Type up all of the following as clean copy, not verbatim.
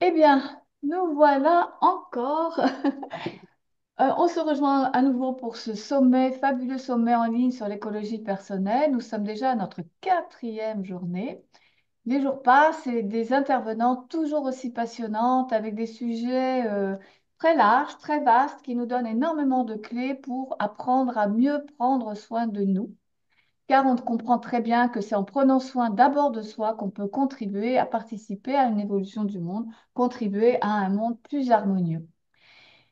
Eh bien, nous voilà encore. On se rejoint à nouveau pour ce sommet, fabuleux sommet en ligne sur l'écologie personnelle. Nous sommes déjà à notre quatrième journée. Les jours passent et des intervenantes toujours aussi passionnantes avec des sujets très larges, très vastes qui nous donnent énormément de clés pour apprendre à mieux prendre soin de nous. Car on comprend très bien que c'est en prenant soin d'abord de soi qu'on peut contribuer à participer à une évolution du monde, contribuer à un monde plus harmonieux.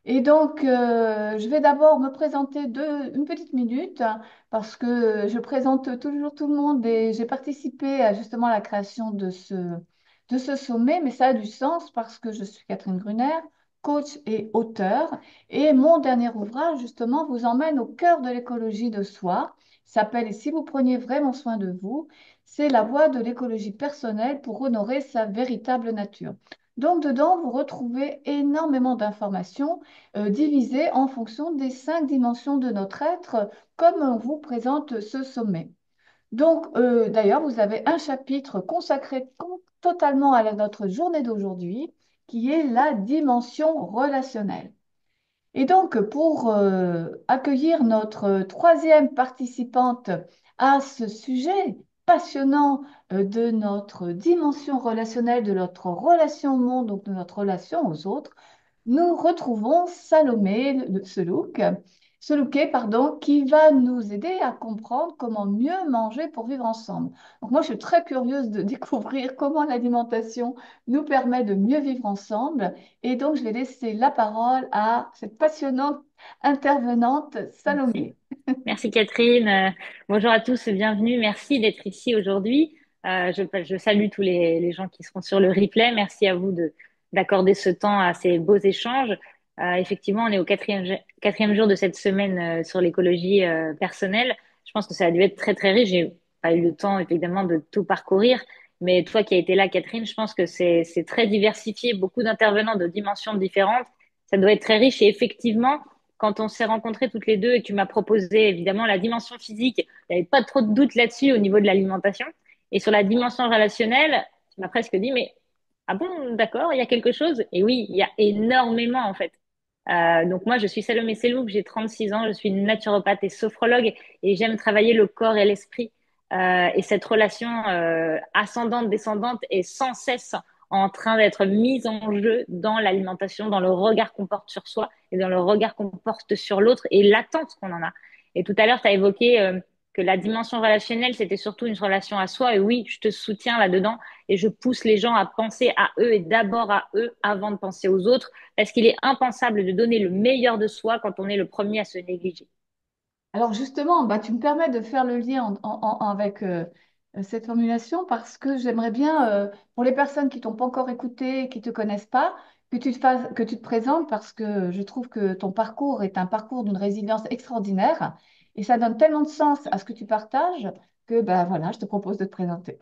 Et donc, je vais d'abord me présenter une petite minute parce que je présente toujours tout le monde et j'ai participé à justement la création de ce sommet, mais ça a du sens parce que je suis Catherine Brunner, coach et auteure, et mon dernier ouvrage justement vous emmène au cœur de l'écologie de soi. Il s'appelle Et si vous preniez vraiment soin de vous, c'est la voie de l'écologie personnelle pour honorer sa véritable nature. Donc, dedans, vous retrouvez énormément d'informations divisé en fonction des 5 dimensions de notre être, comme on vous présente ce sommet. Donc, d'ailleurs, vous avez un chapitre consacré totalement à notre journée d'aujourd'hui, qui est la dimension relationnelle. Et donc, pour accueillir notre troisième participante à ce sujet passionnant de notre dimension relationnelle, de notre relation au monde, donc de notre relation aux autres, nous retrouvons Salomé Selouquet, pardon, qui va nous aider à comprendre comment mieux manger pour vivre ensemble. Donc moi, je suis très curieuse de découvrir comment l'alimentation nous permet de mieux vivre ensemble. Et donc, je vais laisser la parole à cette passionnante intervenante, Merci. Salomé. Merci Catherine. Bonjour à tous, bienvenue. Merci d'être ici aujourd'hui. Je salue tous les gens qui seront sur le replay. Merci à vous d'accorder ce temps à ces beaux échanges. Effectivement, on est au quatrième jour de cette semaine sur l'écologie personnelle. Je pense que ça a dû être très très riche. J'ai pas eu le temps évidemment de tout parcourir, mais toi qui as été là, Catherine, je pense que c'est très diversifié, beaucoup d'intervenants de dimensions différentes. Ça doit être très riche et effectivement quand on s'est rencontrés toutes les deux et que tu m'as proposé évidemment la dimension physique, il n'y avait pas trop de doute là-dessus au niveau de l'alimentation. Et sur la dimension relationnelle, tu m'as presque dit, mais ah bon, d'accord, il y a quelque chose? Et oui, il y a énormément en fait. Donc moi, je suis Salomé Selouk, j'ai 36 ans, je suis naturopathe et sophrologue et j'aime travailler le corps et l'esprit. Et cette relation ascendante-descendante est sans cesse en train d'être mise en jeu dans l'alimentation, dans le regard qu'on porte sur soi et dans le regard qu'on porte sur l'autre et l'attente qu'on en a. Et tout à l'heure, tu as évoqué que la dimension relationnelle, c'était surtout une relation à soi. Et oui, je te soutiens là-dedans et je pousse les gens à penser à eux et d'abord à eux avant de penser aux autres parce qu'il est impensable de donner le meilleur de soi quand on est le premier à se négliger. Alors justement, bah, tu me permets de faire le lien avec cette formulation parce que j'aimerais bien, pour les personnes qui t'ont pas encore écouté, qui te connaissent pas, que tu te présentes parce que je trouve que ton parcours est un parcours d'une résilience extraordinaire et ça donne tellement de sens à ce que tu partages que bah, voilà, je te propose de te présenter.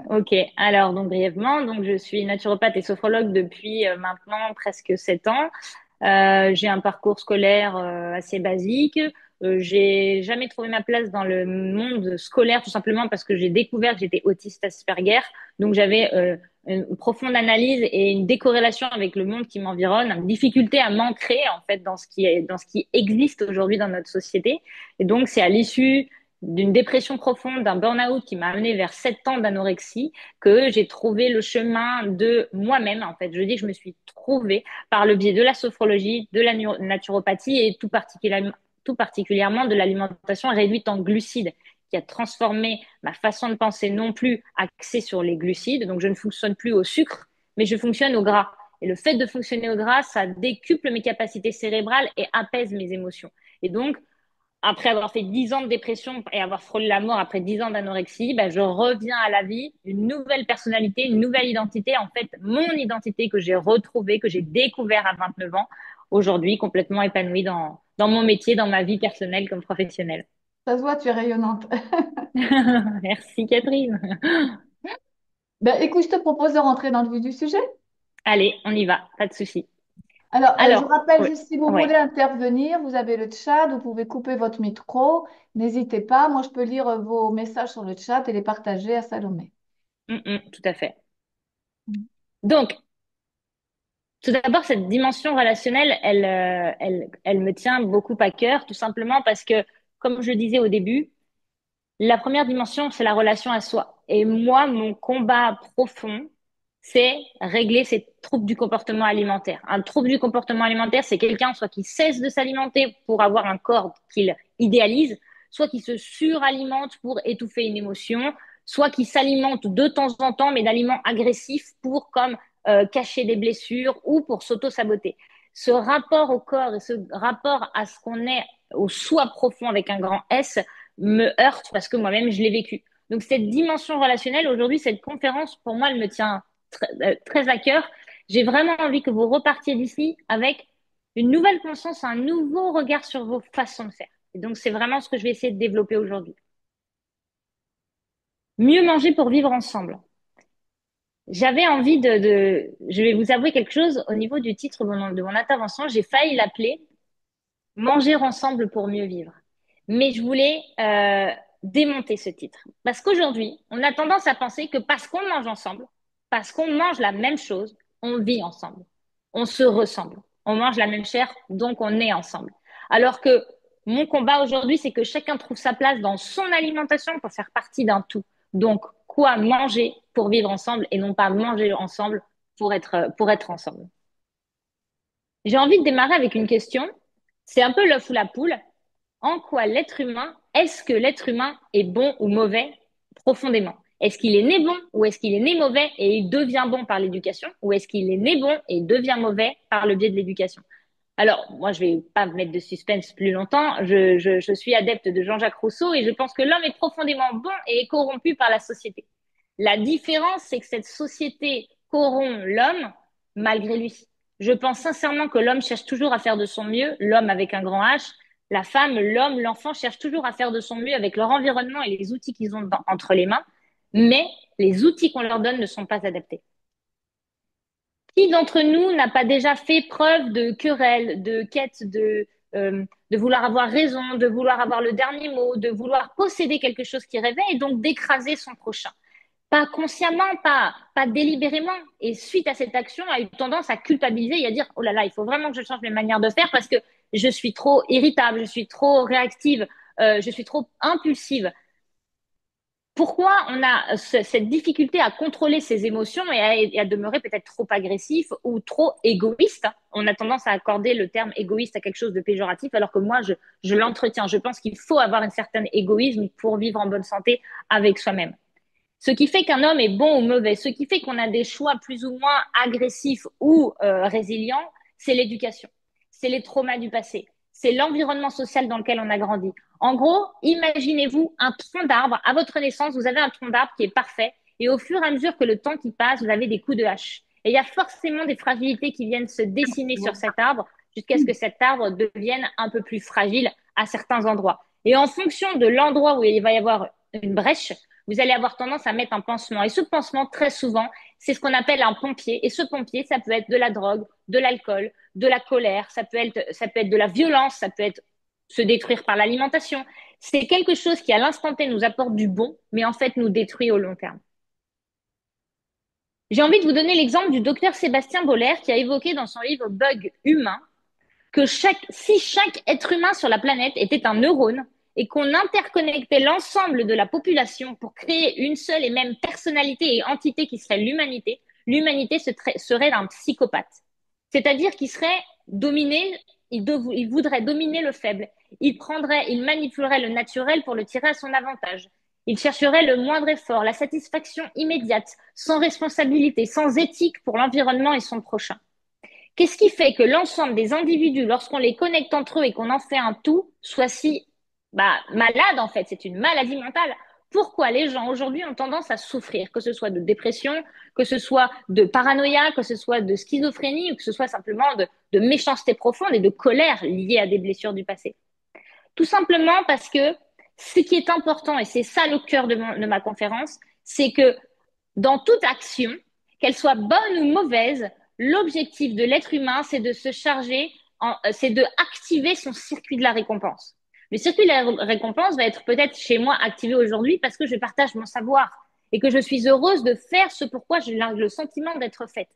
Ok, alors donc brièvement, donc je suis naturopathe et sophrologue depuis maintenant presque 7 ans. J'ai un parcours scolaire assez basique. J'ai jamais trouvé ma place dans le monde scolaire tout simplement parce que j'ai découvert que j'étais autiste Asperger. Donc j'avais une profonde analyse et une décorrélation avec le monde qui m'environne, une difficulté à m'ancrer en fait dans ce qui existe aujourd'hui dans notre société. Et donc c'est à l'issue d'une dépression profonde, d'un burn-out qui m'a amené vers 7 ans d'anorexie, que j'ai trouvé le chemin de moi-même. En fait, je dis que je me suis trouvée par le biais de la sophrologie, de la naturopathie et tout particulièrement de l'alimentation réduite en glucides, qui a transformé ma façon de penser non plus axée sur les glucides. Donc, je ne fonctionne plus au sucre, mais je fonctionne au gras. Et le fait de fonctionner au gras, ça décuple mes capacités cérébrales et apaise mes émotions. Et donc, après avoir fait 10 ans de dépression et avoir frôlé la mort après 10 ans d'anorexie, ben, je reviens à la vie, une nouvelle personnalité, une nouvelle identité, en fait, mon identité que j'ai retrouvée, que j'ai découvert à 29 ans, aujourd'hui complètement épanouie dans mon métier, dans ma vie personnelle comme professionnelle. Ça se voit, tu es rayonnante. Merci Catherine. Ben, écoute, je te propose de rentrer dans le vif du sujet. Allez, on y va, pas de souci. Alors, je Alors, rappelle oui, juste, si vous voulez ouais, intervenir, vous avez le chat, vous pouvez couper votre micro, n'hésitez pas. Moi, je peux lire vos messages sur le chat et les partager à Salomé. tout à fait. Donc, Tout d'abord, cette dimension relationnelle, elle me tient beaucoup à cœur, tout simplement parce que, comme je le disais au début, la première dimension, c'est la relation à soi. Et moi, mon combat profond, c'est régler ces troubles du comportement alimentaire. Un trouble du comportement alimentaire, c'est quelqu'un soit qui cesse de s'alimenter pour avoir un corps qu'il idéalise, soit qui se suralimente pour étouffer une émotion, soit qui s'alimente de temps en temps, mais d'aliments agressifs pour comme cacher des blessures ou pour s'auto-saboter. Ce rapport au corps et ce rapport à ce qu'on est, au soi profond avec un grand S, me heurte parce que moi-même, je l'ai vécu. Donc, cette dimension relationnelle, aujourd'hui, cette conférence, pour moi, elle me tient très à cœur. J'ai vraiment envie que vous repartiez d'ici avec une nouvelle conscience, un nouveau regard sur vos façons de faire. Et donc, c'est vraiment ce que je vais essayer de développer aujourd'hui. Mieux manger pour vivre ensemble. J'avais envie je vais vous avouer quelque chose au niveau du titre de mon intervention. J'ai failli l'appeler Manger ensemble pour mieux vivre. Mais je voulais démonter ce titre. Parce qu'aujourd'hui, on a tendance à penser que parce qu'on mange ensemble, parce qu'on mange la même chose, on vit ensemble. On se ressemble. On mange la même chair, donc on est ensemble. Alors que mon combat aujourd'hui, c'est que chacun trouve sa place dans son alimentation pour faire partie d'un tout. Donc, quoi manger pour vivre ensemble et non pas manger ensemble pour être ensemble. J'ai envie de démarrer avec une question. C'est un peu l'œuf ou la poule. En quoi est-ce que l'être humain est bon ou mauvais profondément? Est-ce qu'il est né bon ou est-ce qu'il est né mauvais et il devient bon par l'éducation? Ou est-ce qu'il est né bon et il devient mauvais par le biais de l'éducation? Alors, moi, je vais pas me mettre de suspense plus longtemps. Je suis adepte de Jean-Jacques Rousseau et je pense que l'homme est profondément bon et est corrompu par la société. La différence, c'est que cette société corrompt l'homme malgré lui. Je pense sincèrement que l'homme cherche toujours à faire de son mieux, l'homme avec un grand H, la femme, l'homme, l'enfant cherchent toujours à faire de son mieux avec leur environnement et les outils qu'ils ont entre les mains, mais les outils qu'on leur donne ne sont pas adaptés. Qui d'entre nous n'a pas déjà fait preuve de querelle, de quête de vouloir avoir raison, de vouloir avoir le dernier mot, de vouloir posséder quelque chose qui rêvait et donc d'écraser son prochain? Pas consciemment, pas délibérément. Et suite à cette action, a eu tendance à culpabiliser et à dire, oh là là, il faut vraiment que je change mes manières de faire parce que je suis trop irritable, je suis trop réactive, je suis trop impulsive. Pourquoi on a cette difficulté à contrôler ses émotions et à demeurer peut-être trop agressif ou trop égoïste? On a tendance à accorder le terme égoïste à quelque chose de péjoratif, alors que moi, je l'entretiens. Je pense qu'il faut avoir un certain égoïsme pour vivre en bonne santé avec soi-même. Ce qui fait qu'un homme est bon ou mauvais, ce qui fait qu'on a des choix plus ou moins agressifs ou résilients, c'est l'éducation, c'est les traumas du passé, c'est l'environnement social dans lequel on a grandi. En gros, imaginez-vous un tronc d'arbre. À votre naissance, vous avez un tronc d'arbre qui est parfait, et au fur et à mesure que le temps qui passe, vous avez des coups de hache. Et il y a forcément des fragilités qui viennent se dessiner sur cet arbre jusqu'à ce que cet arbre devienne un peu plus fragile à certains endroits. Et en fonction de l'endroit où il va y avoir une brèche, vous allez avoir tendance à mettre un pansement. Et ce pansement, très souvent, c'est ce qu'on appelle un pompier. Et ce pompier, ça peut être de la drogue, de l'alcool, de la colère, ça peut être de la violence, ça peut être se détruire par l'alimentation. C'est quelque chose qui, à l'instant T, nous apporte du bon, mais en fait nous détruit au long terme. J'ai envie de vous donner l'exemple du docteur Sébastien Boller qui a évoqué dans son livre Bug humain que si chaque être humain sur la planète était un neurone et qu'on interconnectait l'ensemble de la population pour créer une seule et même personnalité et entité qui serait l'humanité, l'humanité serait un psychopathe. C'est-à-dire qu'il serait dominé, il voudrait dominer le faible. Il manipulerait le naturel pour le tirer à son avantage. Il chercherait le moindre effort, la satisfaction immédiate, sans responsabilité, sans éthique pour l'environnement et son prochain. Qu'est-ce qui fait que l'ensemble des individus, lorsqu'on les connecte entre eux et qu'on en fait un tout, soit si malade en fait? C'est une maladie mentale. Pourquoi les gens aujourd'hui ont tendance à souffrir, que ce soit de dépression, que ce soit de paranoïa, que ce soit de schizophrénie ou que ce soit simplement de méchanceté profonde et de colère liée à des blessures du passé? Tout simplement parce que ce qui est important, et c'est ça le cœur de ma conférence, c'est que dans toute action, qu'elle soit bonne ou mauvaise, l'objectif de l'être humain, c'est de se charger, c'est de activer son circuit de la récompense. Le circuit de la récompense va être peut-être chez moi activé aujourd'hui parce que je partage mon savoir et que je suis heureuse de faire ce pourquoi j'ai le sentiment d'être faite.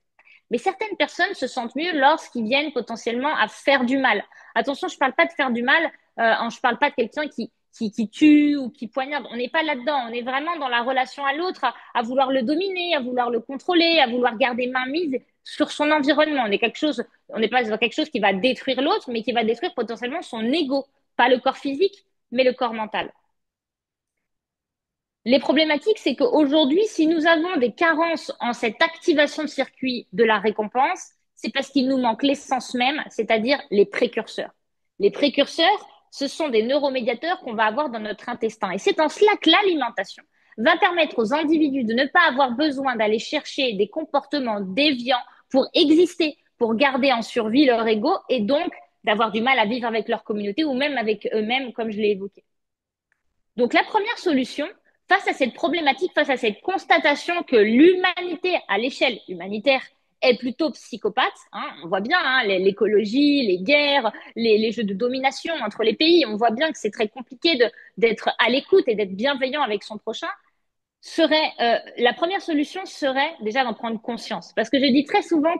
Mais certaines personnes se sentent mieux lorsqu'ils viennent potentiellement à faire du mal. Attention, je parle pas de faire du mal, je parle pas de quelqu'un qui tue ou qui poignarde. On n'est pas là-dedans. On est vraiment dans la relation à l'autre, à vouloir le dominer, à vouloir le contrôler, à vouloir garder main mise sur son environnement. On n'est pas dans quelque chose qui va détruire l'autre, mais qui va détruire potentiellement son ego. Pas le corps physique, mais le corps mental. Les problématiques, c'est qu'aujourd'hui, si nous avons des carences en cette activation de circuit de la récompense, c'est parce qu'il nous manque l'essence même, c'est-à-dire les précurseurs. Les précurseurs, ce sont des neuromédiateurs qu'on va avoir dans notre intestin. Et c'est en cela que l'alimentation va permettre aux individus de ne pas avoir besoin d'aller chercher des comportements déviants pour exister, pour garder en survie leur ego et donc d'avoir du mal à vivre avec leur communauté ou même avec eux-mêmes, comme je l'ai évoqué. Donc la première solution, face à cette problématique, face à cette constatation que l'humanité, à l'échelle humanitaire, est plutôt psychopathe, hein, on voit bien hein, l'écologie, les guerres, les jeux de domination entre les pays, on voit bien que c'est très compliqué d'être à l'écoute et d'être bienveillant avec son prochain, la première solution serait déjà d'en prendre conscience. Parce que je dis très souvent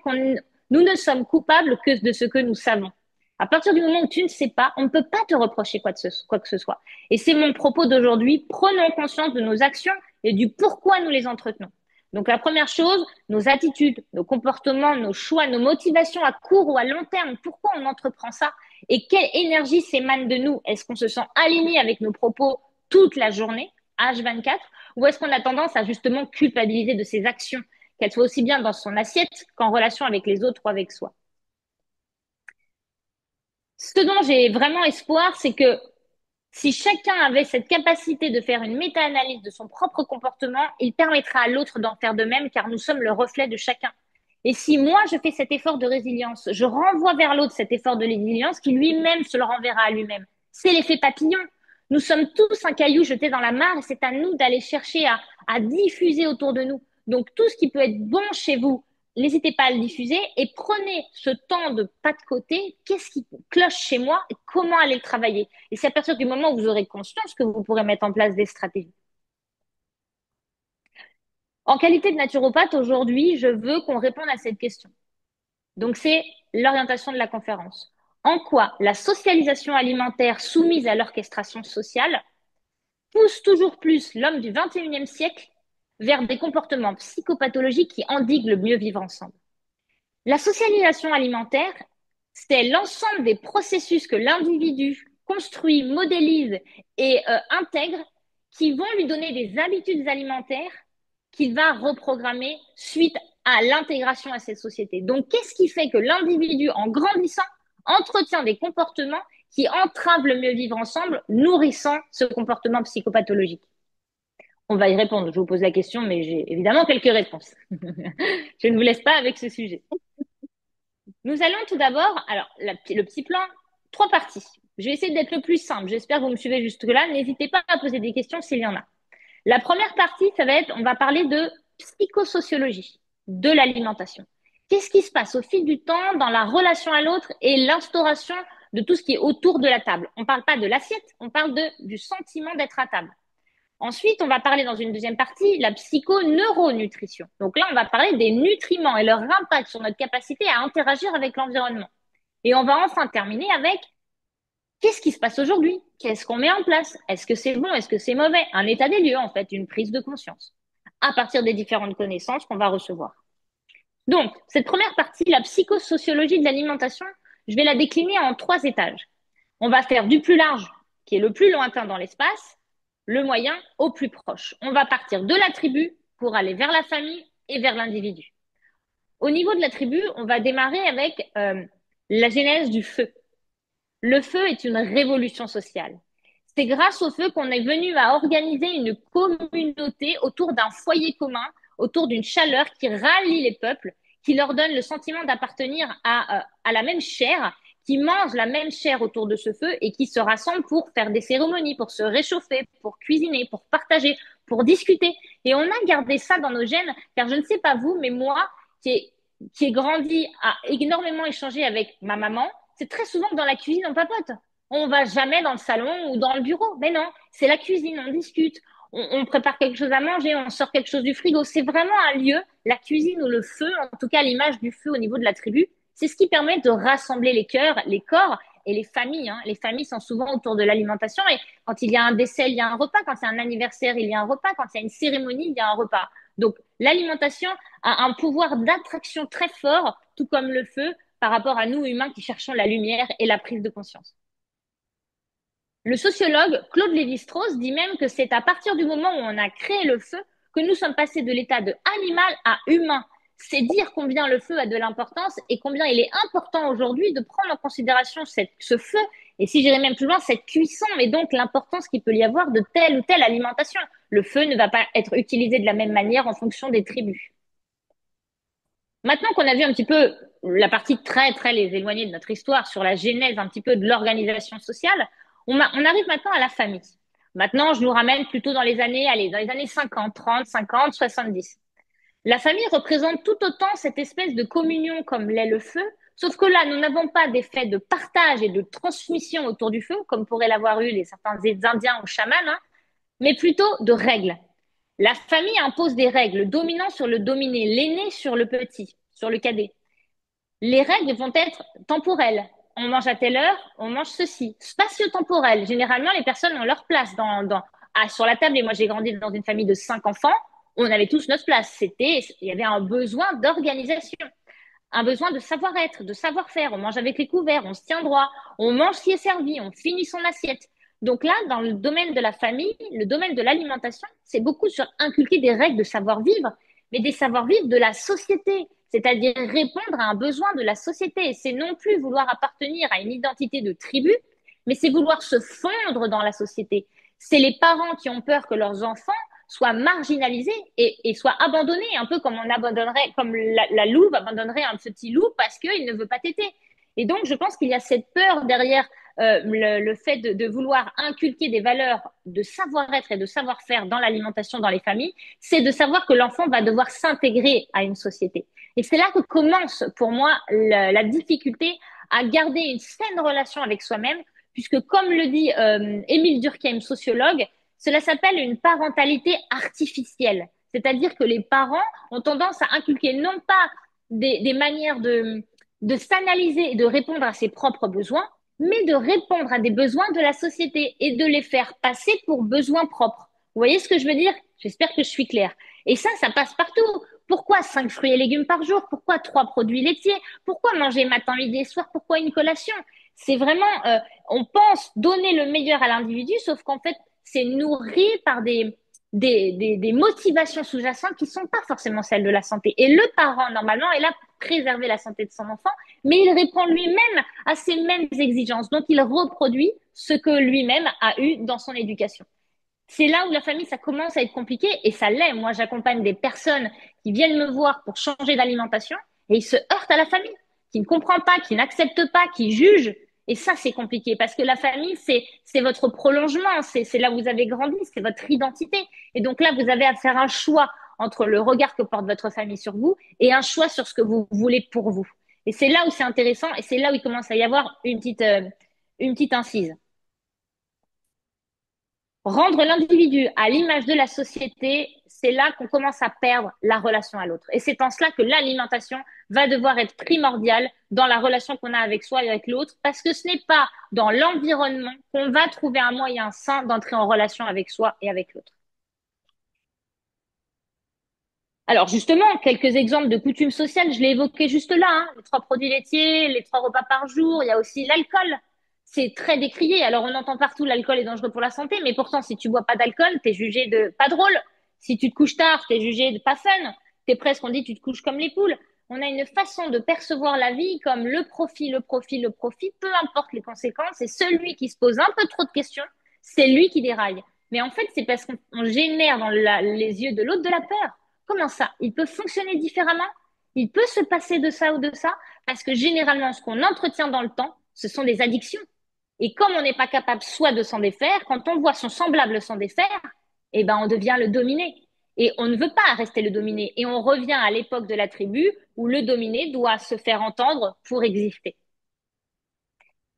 nous ne sommes coupables que de ce que nous savons. À partir du moment où tu ne sais pas, on ne peut pas te reprocher quoi que ce soit. Et c'est mon propos d'aujourd'hui. Prenons conscience de nos actions et du pourquoi nous les entretenons. Donc la première chose, nos attitudes, nos comportements, nos choix, nos motivations à court ou à long terme, pourquoi on entreprend ça et quelle énergie s'émane de nous? Est-ce qu'on se sent aligné avec nos propos toute la journée, H24, ou est-ce qu'on a tendance à justement culpabiliser de ses actions, qu'elles soient aussi bien dans son assiette qu'en relation avec les autres ou avec soi? Ce dont j'ai vraiment espoir, c'est que si chacun avait cette capacité de faire une méta-analyse de son propre comportement, il permettra à l'autre d'en faire de même, car nous sommes le reflet de chacun. Et si moi, je fais cet effort de résilience, je renvoie vers l'autre cet effort de résilience qui lui-même se le renverra à lui-même. C'est l'effet papillon. Nous sommes tous un caillou jeté dans la mare et c'est à nous d'aller chercher à diffuser autour de nous. Donc tout ce qui peut être bon chez vous, n'hésitez pas à le diffuser et prenez ce temps de pas de côté. Qu'est-ce qui cloche chez moi et comment aller le travailler? Et c'est à partir du moment où vous aurez conscience que vous pourrez mettre en place des stratégies. En qualité de naturopathe, aujourd'hui, je veux qu'on réponde à cette question. Donc, c'est l'orientation de la conférence. En quoi la socialisation alimentaire soumise à l'orchestration sociale pousse toujours plus l'homme du 21e siècle vers des comportements psychopathologiques qui endiguent le mieux vivre ensemble? La socialisation alimentaire, c'est l'ensemble des processus que l'individu construit, modélise et intègre qui vont lui donner des habitudes alimentaires qu'il va reprogrammer suite à l'intégration à cette société. Donc, qu'est-ce qui fait que l'individu, en grandissant, entretient des comportements qui entravent le mieux vivre ensemble, nourrissant ce comportement psychopathologique? On va y répondre. Je vous pose la question, mais j'ai évidemment quelques réponses. Je ne vous laisse pas avec ce sujet. Nous allons tout d'abord, alors le petit plan, trois parties. Je vais essayer d'être le plus simple. J'espère que vous me suivez jusque-là. N'hésitez pas à poser des questions s'il y en a. La première partie, ça va être, on va parler de psychosociologie de l'alimentation. Qu'est-ce qui se passe au fil du temps dans la relation à l'autre et l'instauration de tout ce qui est autour de la table? On ne parle pas de l'assiette, on parle du sentiment d'être à table. Ensuite, on va parler dans une deuxième partie la psychoneuronutrition. Donc là, on va parler des nutriments et leur impact sur notre capacité à interagir avec l'environnement. Et on va enfin terminer avec qu'est-ce qui se passe aujourd'hui? Qu'est-ce qu'on met en place? Est-ce que c'est bon? Est-ce que c'est mauvais? Un état des lieux, en fait, une prise de conscience à partir des différentes connaissances qu'on va recevoir. Donc, cette première partie, la psychosociologie de l'alimentation, je vais la décliner en trois étages. On va faire du plus large, qui est le plus lointain dans l'espace, le moyen au plus proche. On va partir de la tribu pour aller vers la famille et vers l'individu. Au niveau de la tribu, on va démarrer avec la genèse du feu. Le feu est une révolution sociale. C'est grâce au feu qu'on est venu à organiser une communauté autour d'un foyer commun, autour d'une chaleur qui rallie les peuples, qui leur donne le sentiment d'appartenir à la même chair, qui mangent la même chair autour de ce feu et qui se rassemblent pour faire des cérémonies, pour se réchauffer, pour cuisiner, pour partager, pour discuter. Et on a gardé ça dans nos gènes, car je ne sais pas vous, mais moi, qui ai grandi à énormément échanger avec ma maman, c'est très souvent que dans la cuisine, on papote. On va jamais dans le salon ou dans le bureau. Mais non, c'est la cuisine, on discute, on prépare quelque chose à manger, on sort quelque chose du frigo. C'est vraiment un lieu, la cuisine ou le feu, en tout cas l'image du feu au niveau de la tribu, c'est ce qui permet de rassembler les cœurs, les corps et les familles. Hein. Les familles sont souvent autour de l'alimentation et quand il y a un décès, il y a un repas. Quand il y a un anniversaire, il y a un repas. Quand il y a une cérémonie, il y a un repas. Donc l'alimentation a un pouvoir d'attraction très fort, tout comme le feu, par rapport à nous humains qui cherchons la lumière et la prise de conscience. Le sociologue Claude Lévi-Strauss dit même que c'est à partir du moment où on a créé le feu que nous sommes passés de l'état de animal à humain. C'est dire combien le feu a de l'importance et combien il est important aujourd'hui de prendre en considération ce feu et si j'irais même plus loin, cette cuisson et donc l'importance qu'il peut y avoir de telle ou telle alimentation. Le feu ne va pas être utilisé de la même manière en fonction des tribus. Maintenant qu'on a vu un petit peu la partie très les éloignée de notre histoire sur la genèse un petit peu de l'organisation sociale, on arrive maintenant à la famille. Maintenant, je nous ramène plutôt dans les années, allez, dans les années 50, 30, 50, 70. La famille représente tout autant cette espèce de communion comme l'est le feu, sauf que là, nous n'avons pas d'effet de partage et de transmission autour du feu, comme pourraient l'avoir eu certains Indiens ou chamans, hein, mais plutôt de règles. La famille impose des règles, dominant sur le dominé, l'aîné sur le petit, sur le cadet. Les règles vont être temporelles. On mange à telle heure, on mange ceci. Spatio-temporel. Généralement, les personnes ont leur place sur la table. Et moi, j'ai grandi dans une famille de 5 enfants. On avait tous notre place. Il y avait un besoin d'organisation, un besoin de savoir-être, de savoir-faire. On mange avec les couverts, on se tient droit, on mange ce qui est servi, on finit son assiette. Donc là, dans le domaine de la famille, le domaine de l'alimentation, c'est beaucoup sur inculquer des règles de savoir-vivre, mais des savoir-vivre de la société, c'est-à-dire répondre à un besoin de la société. Et c'est non plus vouloir appartenir à une identité de tribu, mais c'est vouloir se fondre dans la société. C'est les parents qui ont peur que leurs enfants soient marginalisés et soient abandonnés, un peu comme on abandonnerait, comme la louve abandonnerait un petit loup parce qu'il ne veut pas téter. Et donc, je pense qu'il y a cette peur derrière le fait de vouloir inculquer des valeurs de savoir-être et de savoir-faire dans l'alimentation dans les familles, c'est de savoir que l'enfant va devoir s'intégrer à une société. Et c'est là que commence pour moi la difficulté à garder une saine relation avec soi-même, puisque comme le dit Émile Durkheim, sociologue, cela s'appelle une parentalité artificielle. C'est-à-dire que les parents ont tendance à inculquer non pas des manières de s'analyser et de répondre à ses propres besoins, mais de répondre à des besoins de la société et de les faire passer pour besoins propres. Vous voyez ce que je veux dire? J'espère que je suis claire. Et ça passe partout. Pourquoi 5 fruits et légumes par jour? Pourquoi 3 produits laitiers? Pourquoi manger matin, midi et soir? Pourquoi une collation? C'est vraiment, on pense donner le meilleur à l'individu, sauf qu'en fait, c'est nourri par des motivations sous-jacentes qui sont pas forcément celles de la santé. Et le parent, normalement, est là pour préserver la santé de son enfant, mais il répond lui-même à ces mêmes exigences. Donc, il reproduit ce que lui-même a eu dans son éducation. C'est là où la famille, ça commence à être compliqué et ça l'est. Moi, j'accompagne des personnes qui viennent me voir pour changer d'alimentation et ils se heurtent à la famille, qui ne comprend pas, qui n'accepte pas, qui juge. Et ça, c'est compliqué parce que la famille, c'est votre prolongement, c'est là où vous avez grandi, c'est votre identité. Et donc là, vous avez à faire un choix entre le regard que porte votre famille sur vous et un choix sur ce que vous voulez pour vous. Et c'est là où c'est intéressant et c'est là où il commence à y avoir une petite incise. Rendre l'individu à l'image de la société, c'est là qu'on commence à perdre la relation à l'autre. Et c'est en cela que l'alimentation va devoir être primordiale dans la relation qu'on a avec soi et avec l'autre, parce que ce n'est pas dans l'environnement qu'on va trouver un moyen sain d'entrer en relation avec soi et avec l'autre. Alors justement, quelques exemples de coutumes sociales, je l'ai évoqué juste là, hein, les 3 produits laitiers, les 3 repas par jour, il y a aussi l'alcool. C'est très décrié. Alors on entend partout l'alcool est dangereux pour la santé, mais pourtant si tu bois pas d'alcool, t'es jugé de pas drôle. Si tu te couches tard, t'es jugé de pas fun. T'es presque, on dit, tu te couches comme les poules. On a une façon de percevoir la vie comme le profit, le profit, le profit, peu importe les conséquences. Et celui qui se pose un peu trop de questions, c'est lui qui déraille. Mais en fait, c'est parce qu'on génère dans les yeux de l'autre de la peur. Comment ça? Il peut fonctionner différemment? Il peut se passer de ça ou de ça? Parce que généralement, ce qu'on entretient dans le temps, ce sont des addictions. Et comme on n'est pas capable soit de s'en défaire, quand on voit son semblable s'en défaire, eh ben, on devient le dominé. Et on ne veut pas rester le dominé. Et on revient à l'époque de la tribu où le dominé doit se faire entendre pour exister.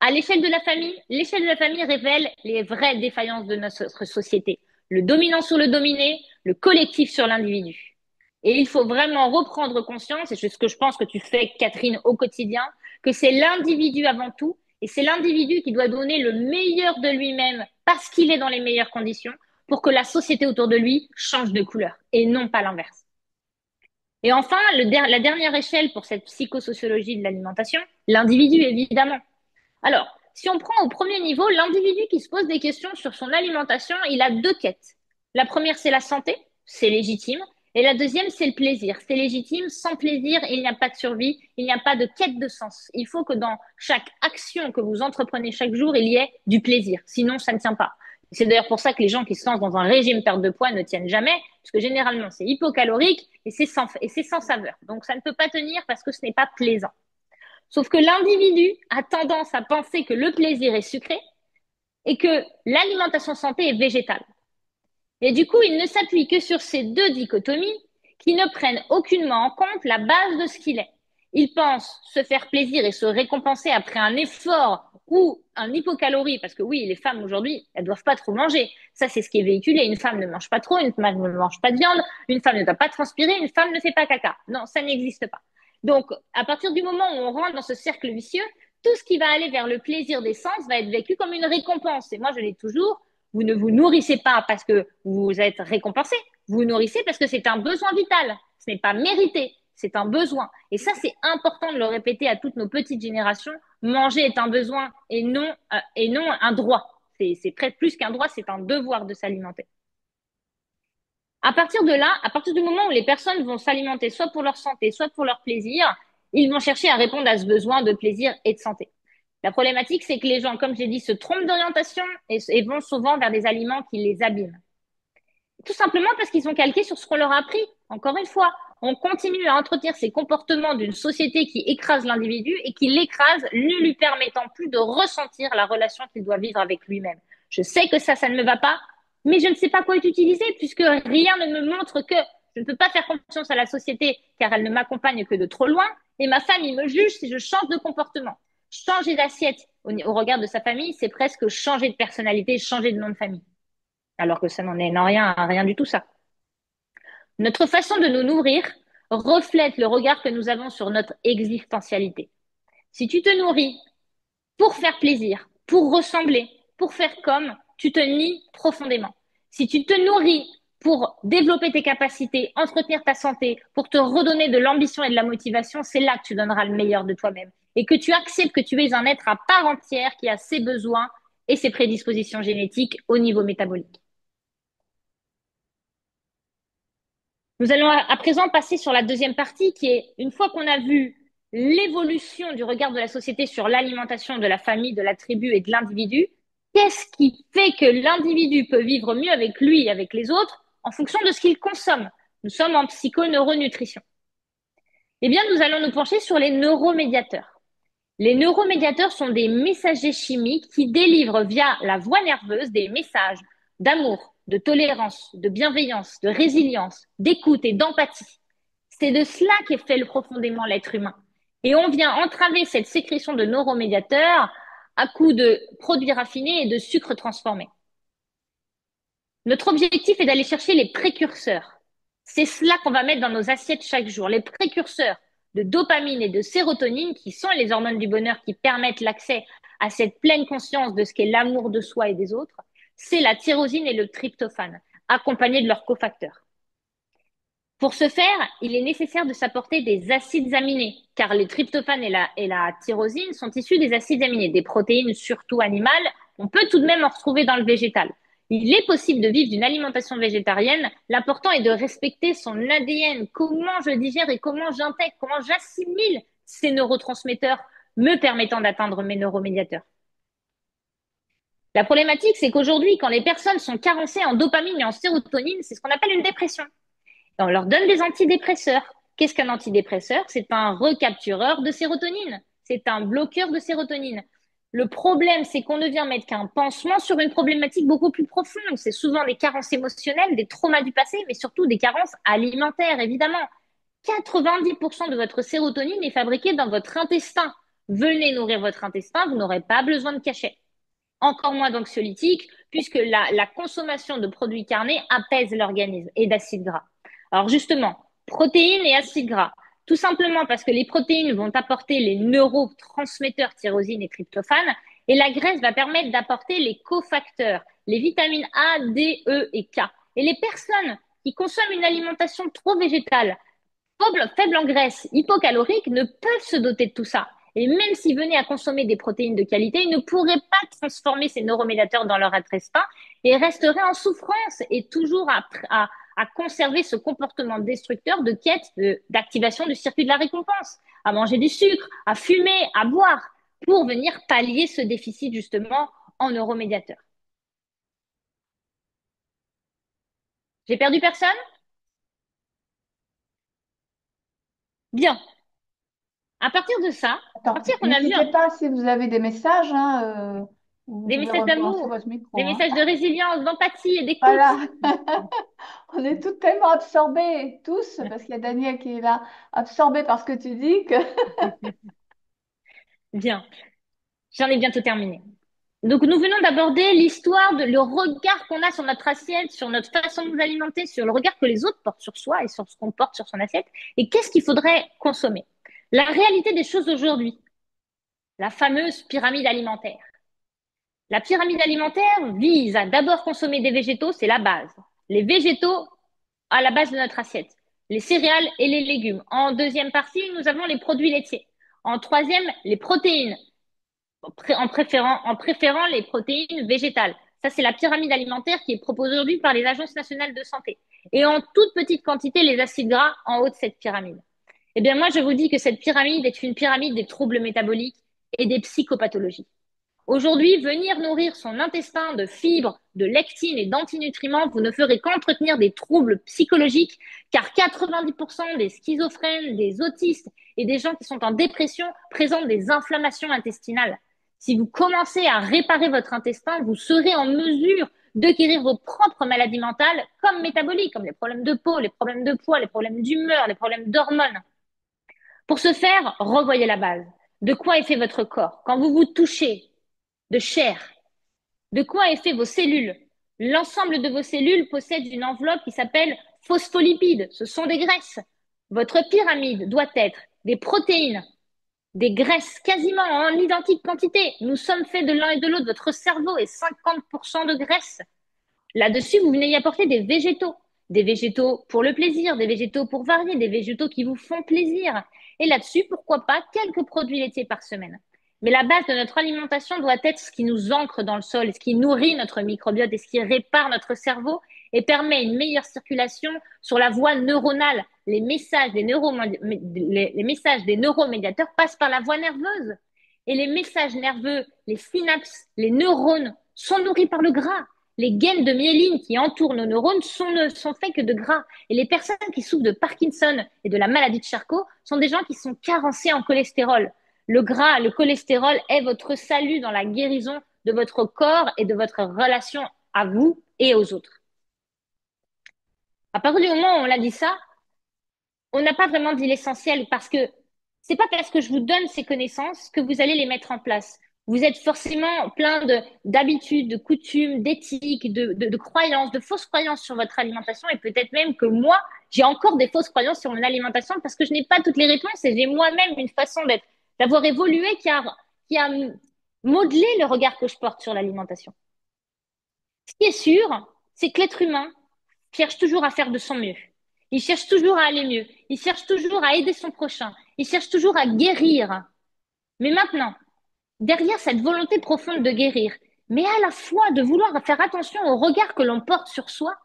À l'échelle de la famille révèle les vraies défaillances de notre société. Le dominant sur le dominé, le collectif sur l'individu. Et il faut vraiment reprendre conscience, et c'est ce que je pense que tu fais, Catherine, au quotidien, que c'est l'individu avant tout, et c'est l'individu qui doit donner le meilleur de lui-même parce qu'il est dans les meilleures conditions pour que la société autour de lui change de couleur, et non pas l'inverse. Et enfin, la dernière échelle pour cette psychosociologie de l'alimentation, l'individu, évidemment. Alors, si on prend au premier niveau, l'individu qui se pose des questions sur son alimentation, il a deux quêtes. La première, c'est la santé, c'est légitime. Et la deuxième, c'est le plaisir. C'est légitime, sans plaisir, il n'y a pas de survie, il n'y a pas de quête de sens. Il faut que dans chaque action que vous entreprenez chaque jour, il y ait du plaisir. Sinon, ça ne tient pas. C'est d'ailleurs pour ça que les gens qui se lancent dans un régime perte de poids ne tiennent jamais, parce que généralement, c'est hypocalorique et c'est sans saveur. Donc, ça ne peut pas tenir parce que ce n'est pas plaisant. Sauf que l'individu a tendance à penser que le plaisir est sucré et que l'alimentation santé est végétale. Et du coup, il ne s'appuie que sur ces deux dichotomies qui ne prennent aucunement en compte la base de ce qu'il est. Il pense se faire plaisir et se récompenser après un effort ou un hypocalorie, parce que oui, les femmes aujourd'hui, elles doivent pas trop manger. Ça, c'est ce qui est véhiculé. Une femme ne mange pas trop, une femme ne mange pas de viande, une femme ne doit pas transpirer, une femme ne fait pas caca. Non, ça n'existe pas. Donc, à partir du moment où on rentre dans ce cercle vicieux, tout ce qui va aller vers le plaisir des sens va être vécu comme une récompense. Et moi, je l'ai toujours, vous ne vous nourrissez pas parce que vous êtes récompensé, vous vous nourrissez parce que c'est un besoin vital. Ce n'est pas mérité, c'est un besoin. Et ça, c'est important de le répéter à toutes nos petites générations. Manger est un besoin et non un droit. C'est presque plus qu'un droit, c'est un devoir de s'alimenter. À partir de là, à partir du moment où les personnes vont s'alimenter soit pour leur santé, soit pour leur plaisir, ils vont chercher à répondre à ce besoin de plaisir et de santé. La problématique, c'est que les gens, comme j'ai dit, se trompent d'orientation et vont souvent vers des aliments qui les abîment. Tout simplement parce qu'ils sont calqués sur ce qu'on leur a appris. Encore une fois, on continue à entretenir ces comportements d'une société qui écrase l'individu et qui l'écrase, ne lui permettant plus de ressentir la relation qu'il doit vivre avec lui-même. Je sais que ça ne me va pas, mais je ne sais pas quoi utiliser puisque rien ne me montre que je ne peux pas faire confiance à la société car elle ne m'accompagne que de trop loin et ma famille me juge si je change de comportement. Changer d'assiette au regard de sa famille, c'est presque changer de personnalité, changer de nom de famille. Alors que ça n'en est rien du tout ça. Notre façon de nous nourrir reflète le regard que nous avons sur notre existentialité. Si tu te nourris pour faire plaisir, pour ressembler, pour faire comme, tu te nies profondément. Si tu te nourris pour développer tes capacités, entretenir ta santé, pour te redonner de l'ambition et de la motivation, c'est là que tu donneras le meilleur de toi-même et que tu acceptes que tu es un être à part entière qui a ses besoins et ses prédispositions génétiques au niveau métabolique. Nous allons à présent passer sur la deuxième partie qui est, une fois qu'on a vu l'évolution du regard de la société sur l'alimentation de la famille, de la tribu et de l'individu, qu'est-ce qui fait que l'individu peut vivre mieux avec lui et avec les autres en fonction de ce qu'il consomme? Nous sommes en psychoneuronutrition. Eh bien, nous allons nous pencher sur les neuromédiateurs. Les neuromédiateurs sont des messagers chimiques qui délivrent via la voie nerveuse des messages d'amour, de tolérance, de bienveillance, de résilience, d'écoute et d'empathie. C'est de cela qu'est fait profondément l'être humain. Et on vient entraver cette sécrétion de neuromédiateurs à coup de produits raffinés et de sucres transformés. Notre objectif est d'aller chercher les précurseurs. C'est cela qu'on va mettre dans nos assiettes chaque jour, les précurseurs de dopamine et de sérotonine, qui sont les hormones du bonheur qui permettent l'accès à cette pleine conscience de ce qu'est l'amour de soi et des autres. C'est la tyrosine et le tryptophane, accompagnés de leurs cofacteurs. Pour ce faire, il est nécessaire de s'apporter des acides aminés, car les tryptophane et la tyrosine sont issus des acides aminés, des protéines surtout animales. On peut tout de même en retrouver dans le végétal. Il est possible de vivre d'une alimentation végétarienne. L'important est de respecter son ADN, comment je digère et comment j'intègre, comment j'assimile ces neurotransmetteurs me permettant d'atteindre mes neuromédiateurs. La problématique, c'est qu'aujourd'hui, quand les personnes sont carencées en dopamine et en sérotonine, c'est ce qu'on appelle une dépression. Et on leur donne des antidépresseurs. Qu'est-ce qu'un antidépresseur? C'est un recaptureur de sérotonine. C'est un bloqueur de sérotonine. Le problème, c'est qu'on ne vient mettre qu'un pansement sur une problématique beaucoup plus profonde. C'est souvent des carences émotionnelles, des traumas du passé, mais surtout des carences alimentaires, évidemment. 90% de votre sérotonine est fabriquée dans votre intestin. Venez nourrir votre intestin, vous n'aurez pas besoin de cachet. encore moins d'anxiolytiques, puisque la consommation de produits carnés apaise l'organisme et d'acides gras. Alors justement, protéines et acides gras. Tout simplement parce que les protéines vont apporter les neurotransmetteurs tyrosine et tryptophane, et la graisse va permettre d'apporter les cofacteurs, les vitamines A, D, E et K. Et les personnes qui consomment une alimentation trop végétale, faible en graisse, hypocalorique, ne peuvent se doter de tout ça. Et même s'ils venaient à consommer des protéines de qualité, ils ne pourraient pas transformer ces neuromédiateurs dans leur intestin et resteraient en souffrance et toujours à conserver ce comportement destructeur de quête d'activation du circuit de la récompense, à manger du sucre, à fumer, à boire, pour venir pallier ce déficit justement en neuromédiateurs. J'ai perdu personne? Bien. À partir de ça, à Attends, partir qu'on a vu n'hésitez pas si vous avez des messages, hein, vous des pouvez messages relancer d'amour, votre micro, des hein. messages de résilience, d'empathie et d'écoute. Voilà, on est tous tellement absorbés, tous, parce qu'il y a Daniel qui est là, absorbé par ce que tu dis, que Bien, j'en ai bientôt terminé. Donc, nous venons d'aborder l'histoire le regard qu'on a sur notre assiette, sur notre façon de nous alimenter, sur le regard que les autres portent sur soi et sur ce qu'on porte sur son assiette, et qu'est-ce qu'il faudrait consommer. La réalité des choses aujourd'hui, la fameuse pyramide alimentaire. La pyramide alimentaire vise à d'abord consommer des végétaux, c'est la base. Les végétaux à la base de notre assiette. Les céréales et les légumes. En deuxième partie, nous avons les produits laitiers. En troisième, les protéines, en préférant les protéines végétales. Ça, c'est la pyramide alimentaire qui est proposée aujourd'hui par les agences nationales de santé. Et en toute petite quantité, les acides gras en haut de cette pyramide. Eh bien, moi, je vous dis que cette pyramide est une pyramide des troubles métaboliques et des psychopathologies. Aujourd'hui, venir nourrir son intestin de fibres, de lectines et d'antinutriments, vous ne ferez qu'entretenir des troubles psychologiques, car 90% des schizophrènes, des autistes et des gens qui sont en dépression présentent des inflammations intestinales. Si vous commencez à réparer votre intestin, vous serez en mesure de guérir vos propres maladies mentales, comme métaboliques, comme les problèmes de peau, les problèmes de poids, les problèmes d'humeur, les problèmes d'hormones. Pour ce faire, revoyez la base. De quoi est fait votre corps? Quand vous vous touchez, de chair. De quoi est fait vos cellules? L'ensemble de vos cellules possède une enveloppe qui s'appelle phospholipides. Ce sont des graisses. Votre pyramide doit être des protéines, des graisses quasiment en identique quantité. Nous sommes faits de l'un et de l'autre. Votre cerveau est 50% de graisse. Là-dessus, vous venez y apporter des végétaux. Des végétaux pour le plaisir, des végétaux pour varier, des végétaux qui vous font plaisir. Et là-dessus, pourquoi pas quelques produits laitiers par semaine. Mais la base de notre alimentation doit être ce qui nous ancre dans le sol, ce qui nourrit notre microbiote et ce qui répare notre cerveau et permet une meilleure circulation sur la voie neuronale. Les messages les messages des neuromédiateurs passent par la voie nerveuse. Et les messages nerveux, les synapses, les neurones sont nourris par le gras. Les gaines de myéline qui entourent nos neurones ne sont faits que de gras. Et les personnes qui souffrent de Parkinson et de la maladie de Charcot sont des gens qui sont carencés en cholestérol. Le gras, le cholestérol est votre salut dans la guérison de votre corps et de votre relation à vous et aux autres. À partir du moment où on a dit ça, on n'a pas vraiment dit l'essentiel parce que c'est pas parce que je vous donne ces connaissances que vous allez les mettre en place. Vous êtes forcément plein d'habitudes, de coutumes, d'éthiques, de croyances, de fausses croyances sur votre alimentation et peut-être même que moi, j'ai encore des fausses croyances sur mon alimentation parce que je n'ai pas toutes les réponses et j'ai moi-même une façon d'être, d'avoir évolué qui a modelé le regard que je porte sur l'alimentation. Ce qui est sûr, c'est que l'être humain cherche toujours à faire de son mieux. Il cherche toujours à aller mieux. Il cherche toujours à aider son prochain. Il cherche toujours à guérir. Mais maintenant, derrière cette volonté profonde de guérir, mais à la fois de vouloir faire attention au regard que l'on porte sur soi,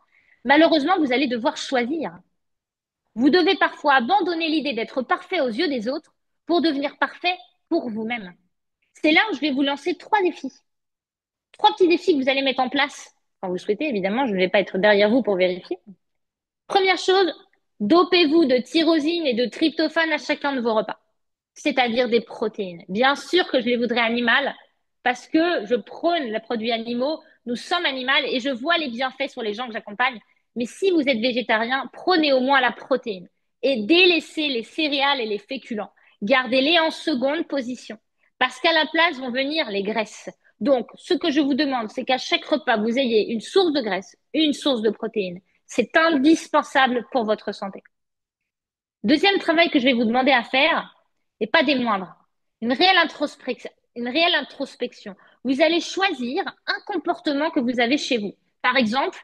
malheureusement, vous allez devoir choisir. Vous devez parfois abandonner l'idée d'être parfait aux yeux des autres pour devenir parfait pour vous-même. C'est là où je vais vous lancer 3 défis. 3 petits défis que vous allez mettre en place quand vous le souhaitez, évidemment. Je ne vais pas être derrière vous pour vérifier. Première chose, dopez-vous de tyrosine et de tryptophane à chacun de vos repas, c'est-à-dire des protéines. Bien sûr que je les voudrais animales parce que je prône les produits animaux. Nous sommes animales et je vois les bienfaits sur les gens que j'accompagne. Mais si vous êtes végétarien, prenez au moins la protéine et délaissez les céréales et les féculents. Gardez-les en seconde position parce qu'à la place vont venir les graisses. Donc, ce que je vous demande, c'est qu'à chaque repas, vous ayez une source de graisse, une source de protéines. C'est indispensable pour votre santé. Deuxième travail que je vais vous demander à faire, et pas des moindres, une réelle introspection. Une réelle introspection. Vous allez choisir un comportement que vous avez chez vous. Par exemple,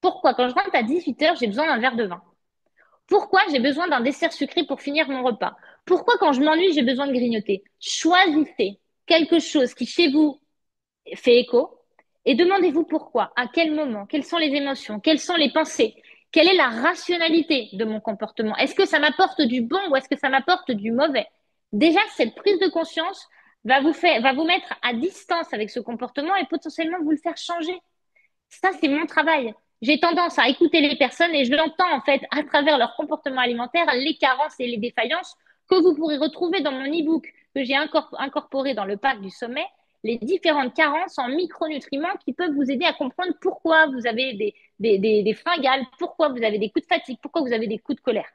pourquoi quand je rentre à 18 heures, j'ai besoin d'un verre de vin? Pourquoi j'ai besoin d'un dessert sucré pour finir mon repas? Pourquoi quand je m'ennuie, j'ai besoin de grignoter? Choisissez quelque chose qui chez vous fait écho et demandez-vous pourquoi, à quel moment, quelles sont les émotions, quelles sont les pensées, quelle est la rationalité de mon comportement. Est-ce que ça m'apporte du bon ou est-ce que ça m'apporte du mauvais? Déjà, cette prise de conscience va vous mettre à distance avec ce comportement et potentiellement vous le faire changer. Ça, c'est mon travail. J'ai tendance à écouter les personnes et je l'entends en fait à travers leur comportement alimentaire, les carences et les défaillances que vous pourrez retrouver dans mon e-book que j'ai incorporé dans le pack du sommet, les différentes carences en micronutriments qui peuvent vous aider à comprendre pourquoi vous avez des fringales, pourquoi vous avez des coups de fatigue, pourquoi vous avez des coups de colère.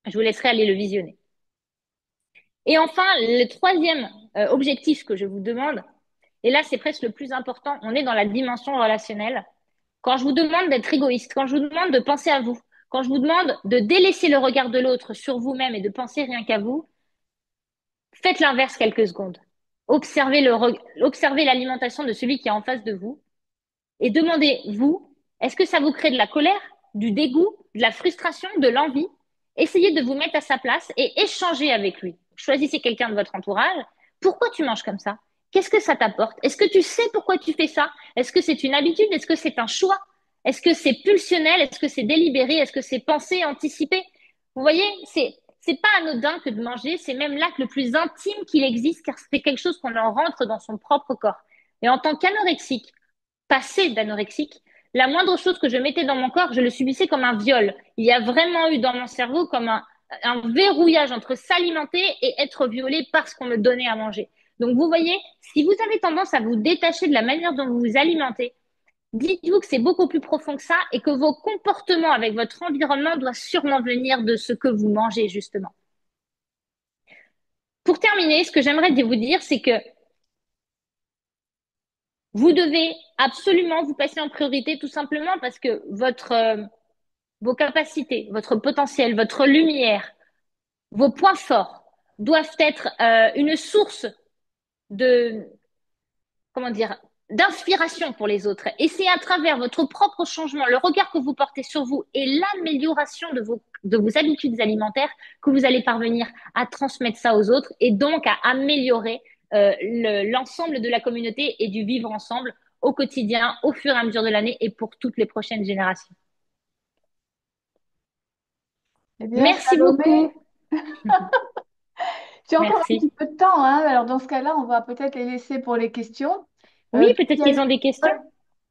Je vous laisserai aller le visionner. Et enfin, le troisième objectif que je vous demande, et là c'est presque le plus important, on est dans la dimension relationnelle. Quand je vous demande d'être égoïste, quand je vous demande de penser à vous, quand je vous demande de délaisser le regard de l'autre sur vous-même et de penser rien qu'à vous, faites l'inverse quelques secondes. Observez l'alimentation de celui qui est en face de vous et demandez-vous, est-ce que ça vous crée de la colère, du dégoût, de la frustration, de l'envie? Essayez de vous mettre à sa place et échangez avec lui. Choisissez quelqu'un de votre entourage. Pourquoi tu manges comme ça? Qu'est-ce que ça t'apporte? Est-ce que tu sais pourquoi tu fais ça? Est-ce que c'est une habitude? Est-ce que c'est un choix? Est-ce que c'est pulsionnel? Est-ce que c'est délibéré? Est-ce que c'est pensé, anticipé? Vous voyez, c'est pas anodin que de manger, c'est même l'acte le plus intime qu'il existe car c'est quelque chose qu'on en rentre dans son propre corps. Et en tant qu'anorexique, passé d'anorexique, la moindre chose que je mettais dans mon corps, je le subissais comme un viol. Il y a vraiment eu dans mon cerveau comme un verrouillage entre s'alimenter et être violé parce qu'on me donnait à manger. Donc vous voyez, si vous avez tendance à vous détacher de la manière dont vous vous alimentez, dites-vous que c'est beaucoup plus profond que ça et que vos comportements avec votre environnement doivent sûrement venir de ce que vous mangez, justement. Pour terminer, ce que j'aimerais vous dire, c'est que vous devez absolument vous passer en priorité tout simplement parce que vos capacités, votre potentiel, votre lumière, vos points forts doivent être une source de, comment dire, d'inspiration pour les autres. Et c'est à travers votre propre changement, le regard que vous portez sur vous et l'amélioration de vos habitudes alimentaires que vous allez parvenir à transmettre ça aux autres et donc à améliorer l'ensemble de la communauté et du vivre ensemble au quotidien, au fur et à mesure de l'année et pour toutes les prochaines générations. Eh bien, Merci Salomé, beaucoup. tu as encore un Merci. petit peu de temps, hein. Alors, dans ce cas-là, on va peut-être les laisser pour les questions. Oui, Il peut-être y a qu'ils une ont des questions. personne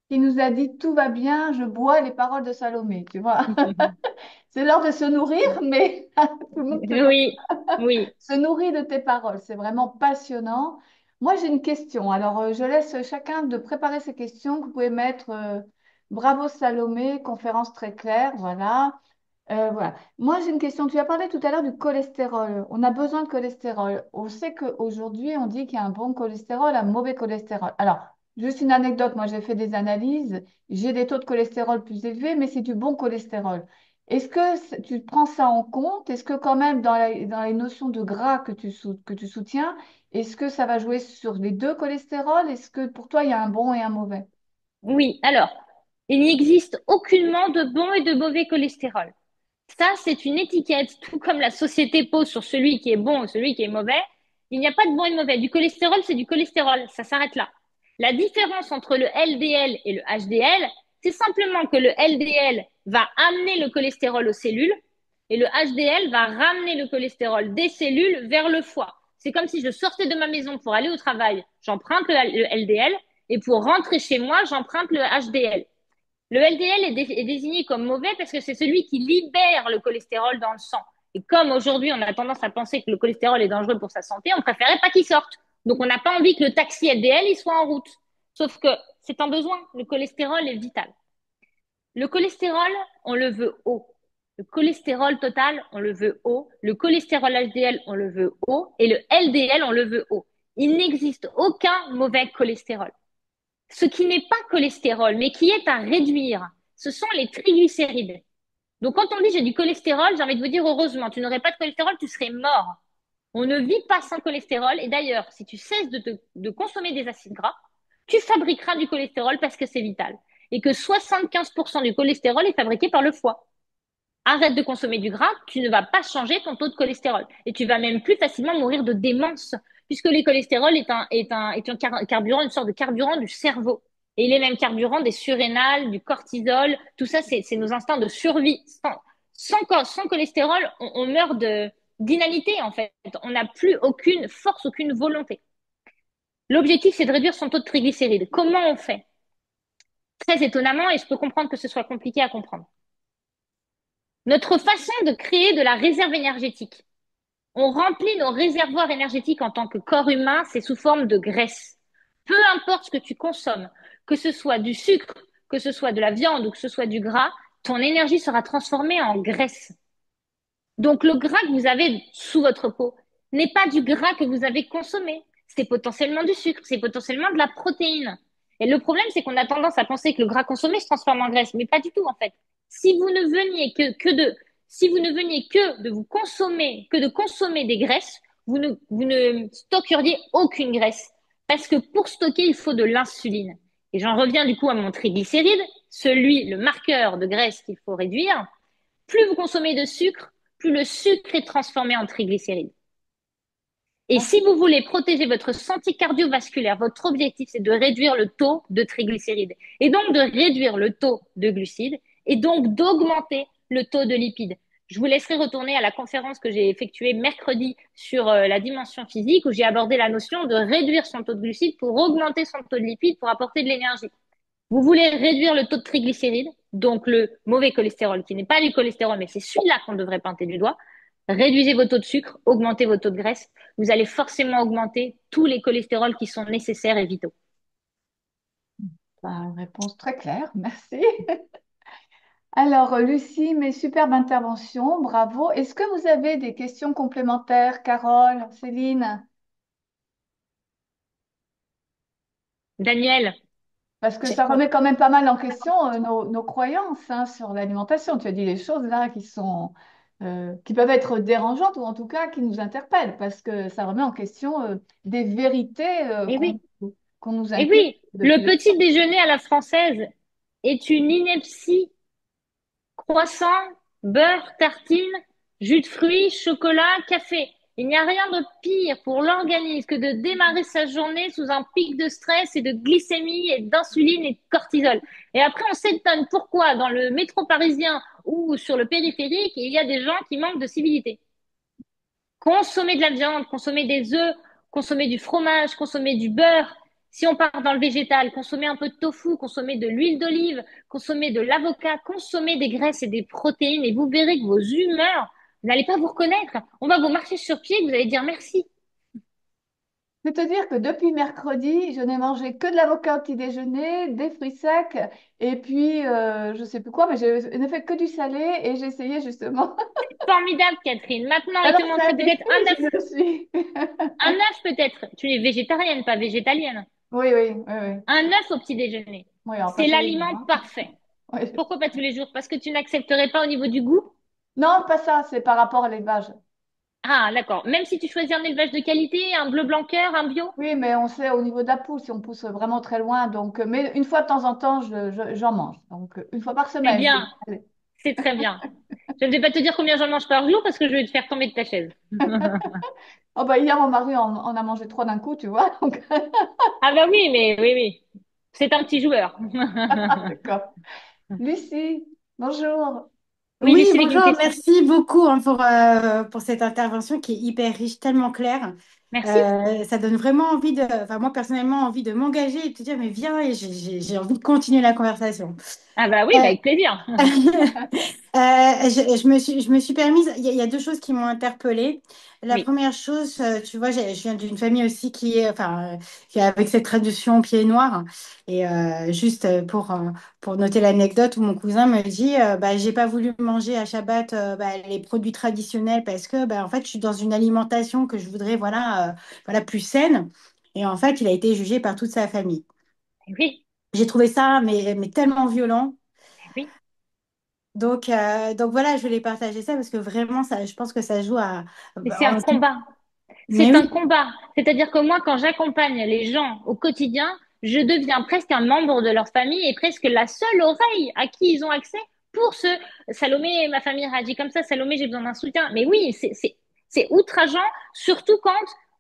qui nous a dit tout va bien, je bois les paroles de Salomé, tu vois. C'est l'heure de se nourrir, mais tout le monde Oui, oui. se nourrit de tes paroles. C'est vraiment passionnant. Moi, j'ai une question. Alors, je laisse chacun de préparer ses questions. Vous pouvez mettre Bravo Salomé, conférence très claire. Voilà. Voilà. Moi, j'ai une question. Tu as parlé tout à l'heure du cholestérol. On a besoin de cholestérol. On sait qu'aujourd'hui, on dit qu'il y a un bon cholestérol, un mauvais cholestérol. Alors, juste une anecdote. Moi, j'ai fait des analyses. J'ai des taux de cholestérol plus élevés, mais c'est du bon cholestérol. Est-ce que tu prends ça en compte? Est-ce que quand même, dans les notions de gras que tu soutiens, est-ce que ça va jouer sur les deux cholestérols? Est-ce que pour toi, il y a un bon et un mauvais? Oui, alors, il n'existe aucunement de bon et de mauvais cholestérol. Ça, c'est une étiquette, tout comme la société pose sur celui qui est bon et celui qui est mauvais. Il n'y a pas de bon et de mauvais. Du cholestérol, c'est du cholestérol. Ça s'arrête là. La différence entre le LDL et le HDL, c'est simplement que le LDL va amener le cholestérol aux cellules et le HDL va ramener le cholestérol des cellules vers le foie. C'est comme si je sortais de ma maison pour aller au travail, j'emprunte le LDL et pour rentrer chez moi, j'emprunte le HDL. Le LDL est désigné comme mauvais parce que c'est celui qui libère le cholestérol dans le sang. Et comme aujourd'hui, on a tendance à penser que le cholestérol est dangereux pour sa santé, on préférait pas qu'il sorte. Donc, on n'a pas envie que le taxi LDL il soit en route. Sauf que c'est un besoin. Le cholestérol est vital. Le cholestérol, on le veut haut. Le cholestérol total, on le veut haut. Le cholestérol HDL, on le veut haut. Et le LDL, on le veut haut. Il n'existe aucun mauvais cholestérol. Ce qui n'est pas cholestérol, mais qui est à réduire, ce sont les triglycérides. Donc, quand on dit j'ai du cholestérol, j'ai envie de vous dire heureusement, tu n'aurais pas de cholestérol, tu serais mort. On ne vit pas sans cholestérol. Et d'ailleurs, si tu cesses de consommer des acides gras, tu fabriqueras du cholestérol parce que c'est vital. Et que 75% du cholestérol est fabriqué par le foie. Arrête de consommer du gras, tu ne vas pas changer ton taux de cholestérol. Et tu vas même plus facilement mourir de démence, puisque le cholestérol est un carburant, une sorte de carburant du cerveau. Et il est même carburant des surrénales, du cortisol. Tout ça, c'est nos instincts de survie. Sans cholestérol, on meurt d'inanité, en fait. On n'a plus aucune force, aucune volonté. L'objectif, c'est de réduire son taux de triglycérides. Comment on fait? Très étonnamment, et je peux comprendre que ce soit compliqué à comprendre. Notre façon de créer de la réserve énergétique. On remplit nos réservoirs énergétiques en tant que corps humain, c'est sous forme de graisse. Peu importe ce que tu consommes, que ce soit du sucre, que ce soit de la viande ou que ce soit du gras, ton énergie sera transformée en graisse. Donc le gras que vous avez sous votre peau n'est pas du gras que vous avez consommé. C'est potentiellement du sucre, c'est potentiellement de la protéine. Et le problème, c'est qu'on a tendance à penser que le gras consommé se transforme en graisse, mais pas du tout en fait. Si vous ne veniez si vous ne veniez que de vous consommer, que de consommer des graisses, vous ne stockeriez aucune graisse. Parce que pour stocker, il faut de l'insuline. Et j'en reviens du coup à mon triglycéride, le marqueur de graisse qu'il faut réduire. Plus vous consommez de sucre, plus le sucre est transformé en triglycérides. Et Donc, si vous voulez protéger votre santé cardiovasculaire, votre objectif, c'est de réduire le taux de triglycérides et donc de réduire le taux de glucides et donc d'augmenter le taux de lipides. Je vous laisserai retourner à la conférence que j'ai effectuée mercredi sur la dimension physique où j'ai abordé la notion de réduire son taux de glucides pour augmenter son taux de lipides pour apporter de l'énergie. Vous voulez réduire le taux de triglycérides, donc le mauvais cholestérol, qui n'est pas du cholestérol, mais c'est celui-là qu'on devrait pointer du doigt. Réduisez vos taux de sucre, augmentez vos taux de graisse. Vous allez forcément augmenter tous les cholestérols qui sont nécessaires et vitaux. une réponse très claire, merci. Alors, Lucie, mes superbes interventions, bravo. Est-ce que vous avez des questions complémentaires, Carole, Céline? Daniel, Parce que ça remet quand même pas mal en question nos croyances hein, sur l'alimentation. Tu as dit des choses là qui sont, qui peuvent être dérangeantes ou en tout cas qui nous interpellent parce que ça remet en question des vérités eh oui, qu'on nous eh inculque oui, depuis le le... petit déjeuner à la française est une ineptie. Croissant, beurre, tartine, jus de fruits, chocolat, café. Il n'y a rien de pire pour l'organisme que de démarrer sa journée sous un pic de stress et de glycémie et d'insuline et de cortisol. Et après, on s'étonne pourquoi dans le métro parisien ou sur le périphérique, il y a des gens qui manquent de civilité. Consommer de la viande, consommer des œufs, consommer du fromage, consommer du beurre. Si on part dans le végétal, consommer un peu de tofu, consommer de l'huile d'olive, consommer de l'avocat, consommer des graisses et des protéines et vous verrez que vos humeurs, vous n'allez pas vous reconnaître. On va vous marcher sur pied, vous allez dire merci. C'est-à-dire que depuis mercredi, je n'ai mangé que de l'avocat au petit déjeuner, des fruits secs et puis je sais plus quoi, mais je n'ai fait que du salé et j'ai essayé justement. Formidable, Catherine. Maintenant, il Alors te c'est un manquerait défi, peut-être un œuf. je le suis. Un œuf peut-être. Tu es végétarienne, pas végétalienne. Oui, oui, oui, oui. Un œuf au petit déjeuner. Oui, alors pas C'est tous les jours. l'aliment Hein. parfait. Oui. Pourquoi pas tous les jours? Parce que tu n'accepterais pas au niveau du goût? Non, pas ça, c'est par rapport à l'élevage. Ah, d'accord. Même si tu choisis un élevage de qualité, un bleu blanc cœur, un bio? Oui, mais on sait au niveau de la poule si on pousse vraiment très loin. Donc, mais une fois de temps en temps, j'en mange. Donc, une fois par C'est semaine. bien, Allez. c'est très bien. Je ne vais pas te dire combien j'en mange par jour parce que je vais te faire tomber de ta chaise. Oh bah, hier, mon mari en a mangé trois d'un coup, tu vois. Donc, Ah bah oui, mais oui, oui. C'est un petit joueur. d'accord. Lucie, bonjour. Oui, Oui, Lucie, avec une bonjour, question. merci beaucoup hein, pour cette intervention qui est hyper riche, tellement claire. Merci. Ça donne vraiment envie enfin moi personnellement, envie de m'engager et de te dire, mais viens, et j'ai envie de continuer la conversation. Ah bah oui, Euh, bah avec plaisir. je me suis permise, il y a deux choses qui m'ont interpellée. La Oui. première chose, tu vois, je viens d'une famille aussi qui est avec cette tradition pied noir. Et juste pour noter l'anecdote où mon cousin me dit, bah, j'ai pas voulu manger à Shabbat bah, les produits traditionnels parce que, bah, en fait, je suis dans une alimentation que je voudrais, voilà, voilà, plus saine. Et en fait, il a été jugé par toute sa famille. Oui, J'ai trouvé ça mais tellement violent. oui. Donc voilà, je voulais partager ça parce que vraiment, ça, je pense que ça joue à... Mais c'est un en- combat. Mais C'est un oui, combat. C'est-à-dire que moi, quand j'accompagne les gens au quotidien, je deviens presque un membre de leur famille et presque la seule oreille à qui ils ont accès pour ce Salomé, ma famille réagit comme ça, Salomé, j'ai besoin d'un soutien. Mais oui, c'est outrageant, surtout quand,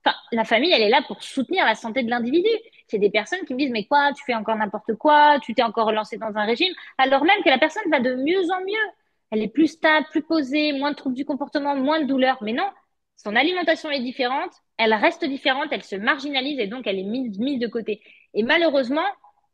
enfin, la famille, elle est là pour soutenir la santé de l'individu. C'est des personnes qui me disent, mais quoi, tu fais encore n'importe quoi, tu t'es encore lancé dans un régime, alors même que la personne va de mieux en mieux. Elle est plus stable, plus posée, moins de troubles du comportement, moins de douleurs. Mais non, son alimentation est différente, elle reste différente, elle se marginalise et donc elle est mise de côté. Et malheureusement,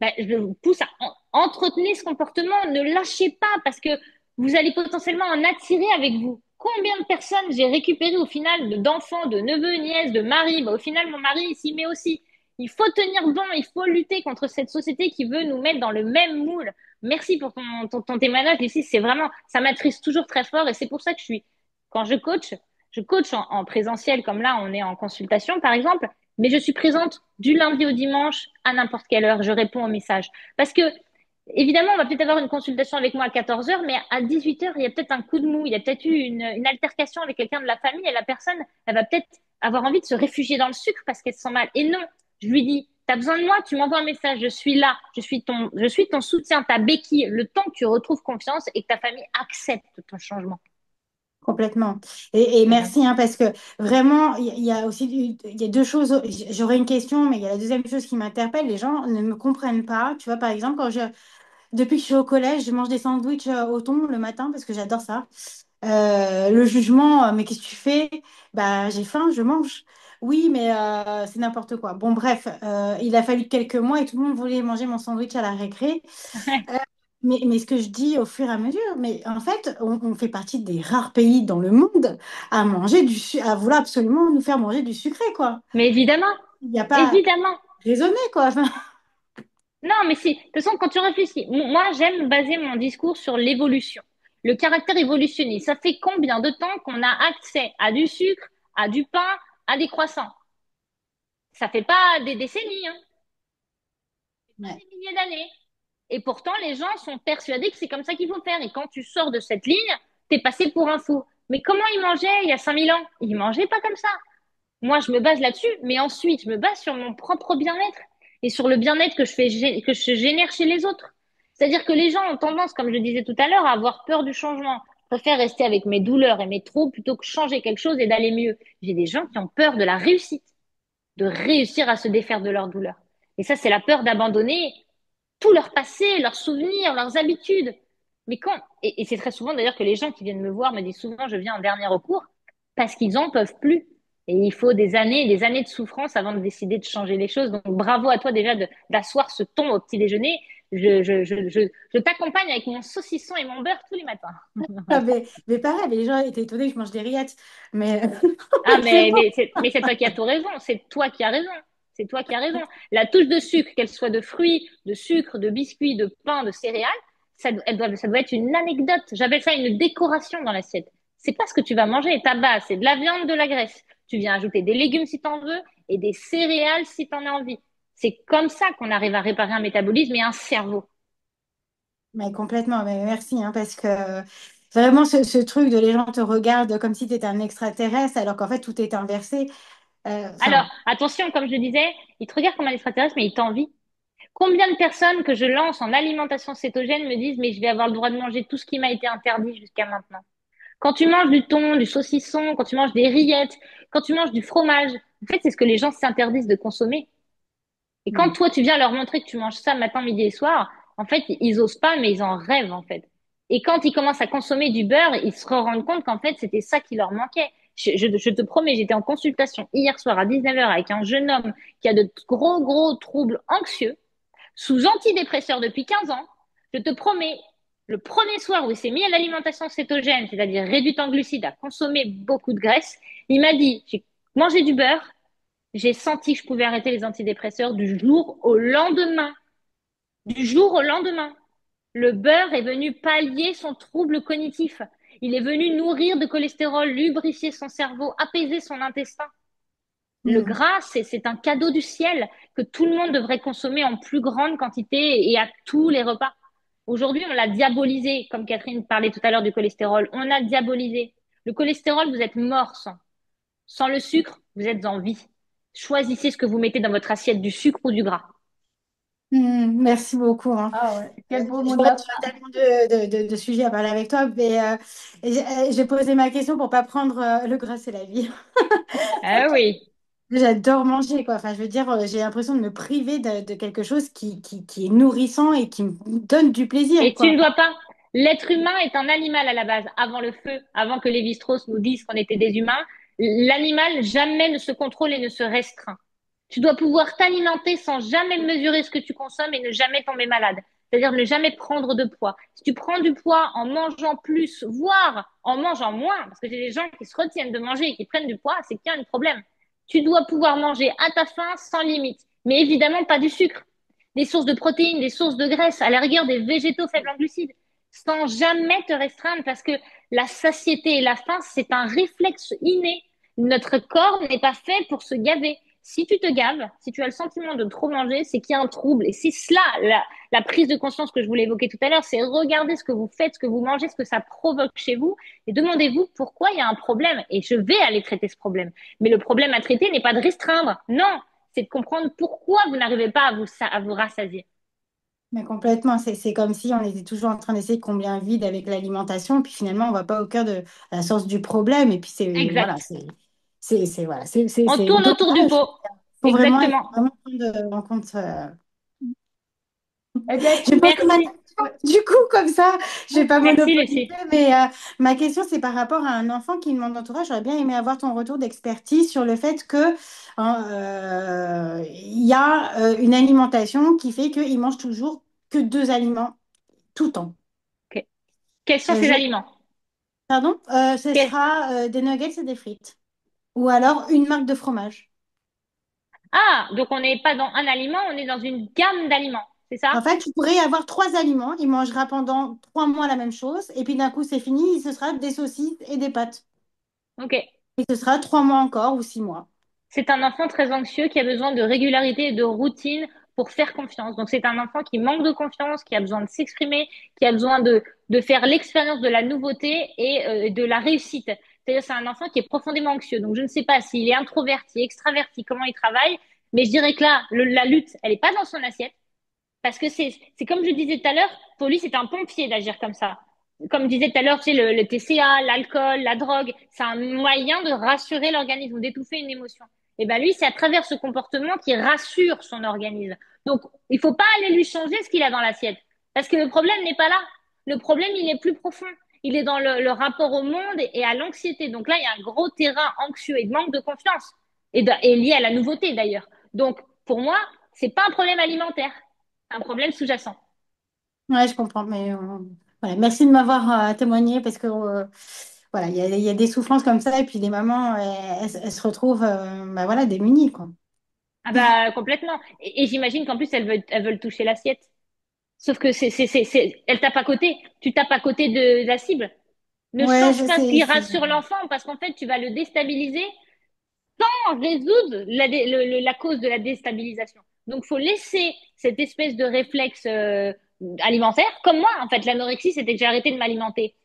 bah, je vous pousse à entretenir ce comportement, ne lâchez pas parce que vous allez potentiellement en attirer avec vous. Combien de personnes j'ai récupéré au final d'enfants, de neveux, nièces, de maris. Bah, au final, mon mari s'y met aussi. Il faut tenir bon, il faut lutter contre cette société qui veut nous mettre dans le même moule. Merci pour ton témoignage ici. C'est vraiment, ça m'attriste toujours très fort et c'est pour ça que quand je coach en présentiel, comme là, on est en consultation, par exemple, mais je suis présente du lundi au dimanche à n'importe quelle heure. Je réponds aux messages. Parce que, évidemment, on va peut-être avoir une consultation avec moi à 14 heures, mais à 18 heures, il y a peut-être un coup de mou, il y a peut-être eu une altercation avec quelqu'un de la famille et la personne, elle va peut-être avoir envie de se réfugier dans le sucre parce qu'elle se sent mal. Et non, je lui dis, t'as besoin de moi, tu m'envoies un message, je suis là, je suis ton soutien, ta béquille, le temps que tu retrouves confiance et que ta famille accepte ton changement. complètement. Et Mhm. merci, hein, parce que vraiment, il y a aussi il y a deux choses. J'aurais une question, mais il y a la deuxième chose qui m'interpelle. Les gens ne me comprennent pas. Tu vois, par exemple, depuis que je suis au collège, je mange des sandwichs au thon le matin parce que j'adore ça. Le jugement, mais qu'est-ce que tu fais? Bah, j'ai faim, je mange. Oui, mais c'est n'importe quoi. Bon, bref, il a fallu quelques mois et tout le monde voulait manger mon sandwich à la récré. Euh, mais ce que je dis au fur et à mesure, mais en fait, on fait partie des rares pays dans le monde à manger à vouloir absolument nous faire manger du sucré, quoi. Mais évidemment, Il n'y a pas évidemment. raisonner, quoi. Enfin, Non, mais si, de toute façon, quand tu réfléchis, moi, j'aime baser mon discours sur l'évolution, le caractère évolutionniste. Ça fait combien de temps qu'on a accès à du sucre, à du pain, à des croissants? Ça fait pas des décennies, hein, pas ouais. des milliers d'années. Et pourtant, les gens sont persuadés que c'est comme ça qu'il faut faire. Et quand tu sors de cette ligne, t'es passé pour un fou. Mais comment ils mangeaient il y a 5000 ans? Ils mangeaient pas comme ça. Moi, je me base là-dessus, mais ensuite, je me base sur mon propre bien-être et sur le bien-être que je génère chez les autres. C'est-à-dire que les gens ont tendance, comme je disais tout à l'heure, à avoir peur du changement. Je préfère rester avec mes douleurs et mes troubles plutôt que changer quelque chose et d'aller mieux. J'ai des gens qui ont peur de la réussite, de réussir à se défaire de leurs douleurs. Et ça, c'est la peur d'abandonner tout leur passé, leurs souvenirs, leurs habitudes. Mais et c'est très souvent d'ailleurs que les gens qui viennent me voir me disent souvent, je viens en dernier recours parce qu'ils en peuvent plus. Et il faut des années et des années de souffrance avant de décider de changer les choses. Donc bravo à toi déjà d'asseoir ce ton au petit déjeuner. Je t'accompagne avec mon saucisson et mon beurre tous les matins. Ah, mais pareil, les gens étaient étonnés que je mange des rillettes. Mais, Ah, c'est bon. mais c'est toi qui as tout raison. C'est toi qui as raison. C'est toi qui as raison. La touche de sucre, qu'elle soit de fruits, de sucre, de biscuits, de pain, de céréales, ça doit être une anecdote. J'appelle ça une décoration dans l'assiette. C'est pas ce que tu vas manger. Ta base, c'est de la viande, de la graisse. Tu viens ajouter des légumes si t'en veux et des céréales si t'en as envie. C'est comme ça qu'on arrive à réparer un métabolisme et un cerveau. Mais complètement, mais merci, hein, parce que vraiment ce truc de les gens te regardent comme si tu étais un extraterrestre alors qu'en fait tout est inversé. Alors, Enfin, attention, comme je disais, ils te regardent comme un extraterrestre, mais ils t'envient. Combien de personnes que je lance en alimentation cétogène me disent, mais je vais avoir le droit de manger tout ce qui m'a été interdit jusqu'à maintenant. Quand tu manges du thon, du saucisson, quand tu manges des rillettes, quand tu manges du fromage, en fait, c'est ce que les gens s'interdisent de consommer. Et quand hmm. toi, tu viens leur montrer que tu manges ça matin, midi et soir, en fait, ils osent pas, mais ils en rêvent, en fait. Et quand ils commencent à consommer du beurre, ils se rendent compte qu'en fait, c'était ça qui leur manquait. Je te promets, j'étais en consultation hier soir à 19 heures avec un jeune homme qui a de gros, gros troubles anxieux sous antidépresseur depuis 15 ans. Je te promets, le premier soir où il s'est mis à l'alimentation cétogène, c'est-à-dire réduite en glucides, à consommer beaucoup de graisse, il m'a dit, j'ai mangé du beurre, j'ai senti que je pouvais arrêter les antidépresseurs du jour au lendemain. Du jour au lendemain. Le beurre est venu pallier son trouble cognitif. Il est venu nourrir de cholestérol, lubrifier son cerveau, apaiser son intestin. Le Mm. gras, c'est un cadeau du ciel que tout le monde devrait consommer en plus grande quantité et à tous les repas. Aujourd'hui, on l'a diabolisé, comme Catherine parlait tout à l'heure du cholestérol. On a diabolisé. Le cholestérol, vous êtes mort sans. Sans le sucre, vous êtes en vie. Choisissez ce que vous mettez dans votre assiette, du sucre ou du gras. Merci beaucoup, hein. Ah ouais, quel beau mot de J'aurais la fin. tellement de sujets à parler avec toi, mais j'ai posé ma question pour pas prendre le gras, c'est la vie. Ah oui. J'adore manger, quoi. Enfin, je veux dire, j'ai l'impression de me priver de quelque chose qui est nourrissant et qui me donne du plaisir, Et tu quoi. ne dois pas. L'être humain est un animal à la base. Avant le feu, avant que Lévi-Strauss nous dise qu'on était des humains, l'animal jamais ne se contrôle et ne se restreint. Tu dois pouvoir t'alimenter sans jamais mesurer ce que tu consommes et ne jamais tomber malade. C'est-à-dire ne jamais prendre de poids. Si tu prends du poids en mangeant plus, voire en mangeant moins, parce que j'ai des gens qui se retiennent de manger et qui prennent du poids, c'est qu'il y a un problème. Tu dois pouvoir manger à ta faim sans limite. Mais évidemment, pas du sucre. Des sources de protéines, des sources de graisse, à la rigueur des végétaux faibles en glucides, sans jamais te restreindre parce que la satiété et la faim, c'est un réflexe inné. Notre corps n'est pas fait pour se gaver. Si tu te gaves, si tu as le sentiment de trop manger, c'est qu'il y a un trouble. Et c'est cela, la prise de conscience que je voulais évoquer tout à l'heure, c'est regarder ce que vous faites, ce que vous mangez, ce que ça provoque chez vous, et demandez-vous pourquoi il y a un problème. Et je vais aller traiter ce problème. Mais le problème à traiter n'est pas de restreindre. Non, c'est de comprendre pourquoi vous n'arrivez pas à vous rassasier. Mais complètement, c'est comme si on était toujours en train d'essayer de combler un vide avec l'alimentation, puis finalement, on va pas au cœur de la source du problème. Et puis, c'est, voilà, Exact. voilà, On c'est tourne autour du dommage. pot. Il faut Exactement. vraiment prendre en compte. Eh bien, Je vais écoute, poser ma Merci. question. Du coup, comme ça, je vais pas Merci, monopoliser, Lucie. mais ma question, c'est par rapport à un enfant qui demande d'entourage. J'aurais bien aimé avoir ton retour d'expertise sur le fait que il y a une alimentation qui fait qu'il mange toujours que deux aliments tout le temps. Ok. Quels sont Euh, ces je- aliments? Pardon? Ce sera des nuggets et des frites. Ou alors une marque de fromage. Ah, donc on n'est pas dans un aliment, on est dans une gamme d'aliments. C'est ça? En fait, tu pourrais avoir trois aliments. Il mangera pendant 3 mois la même chose. Et puis d'un coup, c'est fini. Ce sera des saucisses et des pâtes. Ok. Et ce sera 3 mois encore ou 6 mois. C'est un enfant très anxieux qui a besoin de régularité et de routine pour faire confiance. Donc c'est un enfant qui manque de confiance, qui a besoin de s'exprimer, qui a besoin de faire l'expérience de la nouveauté et de la réussite. C'est-à-dire c'est un enfant qui est profondément anxieux. Donc je ne sais pas s'il est introverti, extraverti, comment il travaille, mais je dirais que là, la lutte, elle n'est pas dans son assiette. Parce que c'est comme je disais tout à l'heure, pour lui, c'est un pompier d'agir comme ça. Comme je disais tout à l'heure, tu sais, le TCA, l'alcool, la drogue, c'est un moyen de rassurer l'organisme, d'étouffer une émotion. Et ben lui, c'est à travers ce comportement qu'il rassure son organisme. Donc, il faut pas aller lui changer ce qu'il a dans l'assiette. Parce que le problème n'est pas là. Le problème, il est plus profond. Il est dans le rapport au monde et à l'anxiété. Donc là, il y a un gros terrain anxieux et de manque de confiance. Et lié à la nouveauté d'ailleurs. Donc, pour moi, c'est pas un problème alimentaire un problème sous-jacent. Ouais, je comprends. Mais voilà. Merci de m'avoir témoigné parce que voilà, il y a des souffrances comme ça. Et puis les mamans, elles se retrouvent bah, voilà, démunies, quoi. Ah bah complètement. Et j'imagine qu'en plus elles veulent toucher l'assiette. Sauf que elles tapent à côté. Tu tapes à côté de la cible. Ne Ouais, change je pas ce sais. qui rassure l'enfant parce qu'en fait tu vas le déstabiliser sans résoudre la cause de la déstabilisation. Donc faut laisser cette espèce de réflexe alimentaire. Comme moi en fait, l'anorexie c'était que j'ai arrêté de m'alimenter.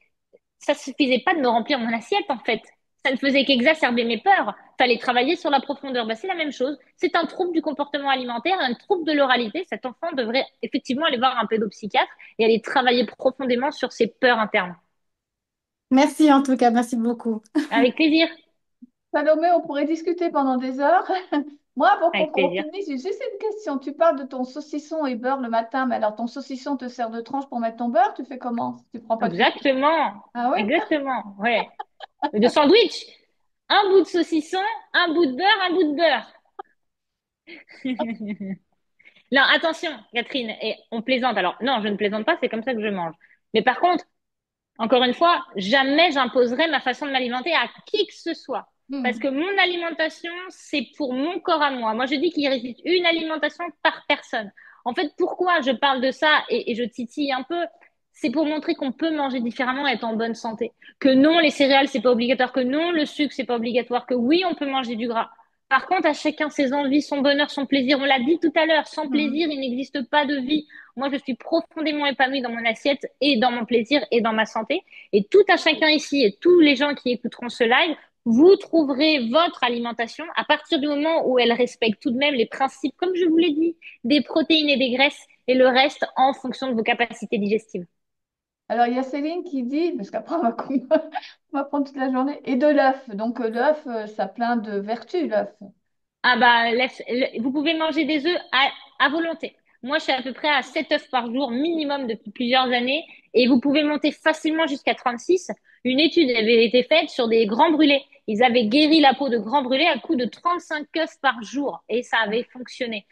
Ça suffisait pas de me remplir mon assiette, en fait. Ça ne faisait qu'exacerber mes peurs. Fallait travailler sur la profondeur. Bah, c'est la même chose. C'est un trouble du comportement alimentaire, un trouble de l'oralité. Cet enfant devrait effectivement aller voir un pédopsychiatre et aller travailler profondément sur ses peurs internes. Merci en tout cas. Merci beaucoup. Avec plaisir. Salomé, on pourrait discuter pendant des heures. Moi, avant Avec qu'on plaisir. finisse, j'ai juste une question. Tu parles de ton saucisson et beurre le matin, mais alors ton saucisson te sert de tranche pour mettre ton beurre, tu fais comment? Si tu prends pas de saucisson. Exactement. Ah oui? Exactement. Ouais. De sandwich. Un bout de saucisson, un bout de beurre, un bout de beurre. Non, attention, Catherine, et on plaisante. Alors, non, je ne plaisante pas, c'est comme ça que je mange. Mais par contre, encore une fois, jamais j'imposerai ma façon de m'alimenter à qui que ce soit. Parce Hmm. que mon alimentation, c'est pour mon corps à moi. Moi, je dis qu'il existe une alimentation par personne. En fait, pourquoi je parle de ça et je titille un peu, c'est pour montrer qu'on peut manger différemment et être en bonne santé. Que non, les céréales, c'est pas obligatoire. Que non, le sucre, c'est pas obligatoire. Que oui, on peut manger du gras. Par contre, à chacun ses envies, son bonheur, son plaisir. On l'a dit tout à l'heure, sans Mhm. plaisir, il n'existe pas de vie. Moi, je suis profondément épanouie dans mon assiette et dans mon plaisir et dans ma santé. Et tout à chacun ici et tous les gens qui écouteront ce live, vous trouverez votre alimentation à partir du moment où elle respecte tout de même les principes, comme je vous l'ai dit, des protéines et des graisses et le reste en fonction de vos capacités digestives. Alors, il y a Céline qui dit, parce qu'après, on va prendre toute la journée, et de l'œuf. Donc, l'œuf, ça a plein de vertus, l'œuf. Ah bah, vous pouvez manger des œufs à volonté. Moi, je suis à peu près à 7 œufs par jour minimum depuis plusieurs années et vous pouvez monter facilement jusqu'à 36. Une étude avait été faite sur des grands brûlés. Ils avaient guéri la peau de grands brûlés à coup de 35 œufs par jour et ça avait fonctionné.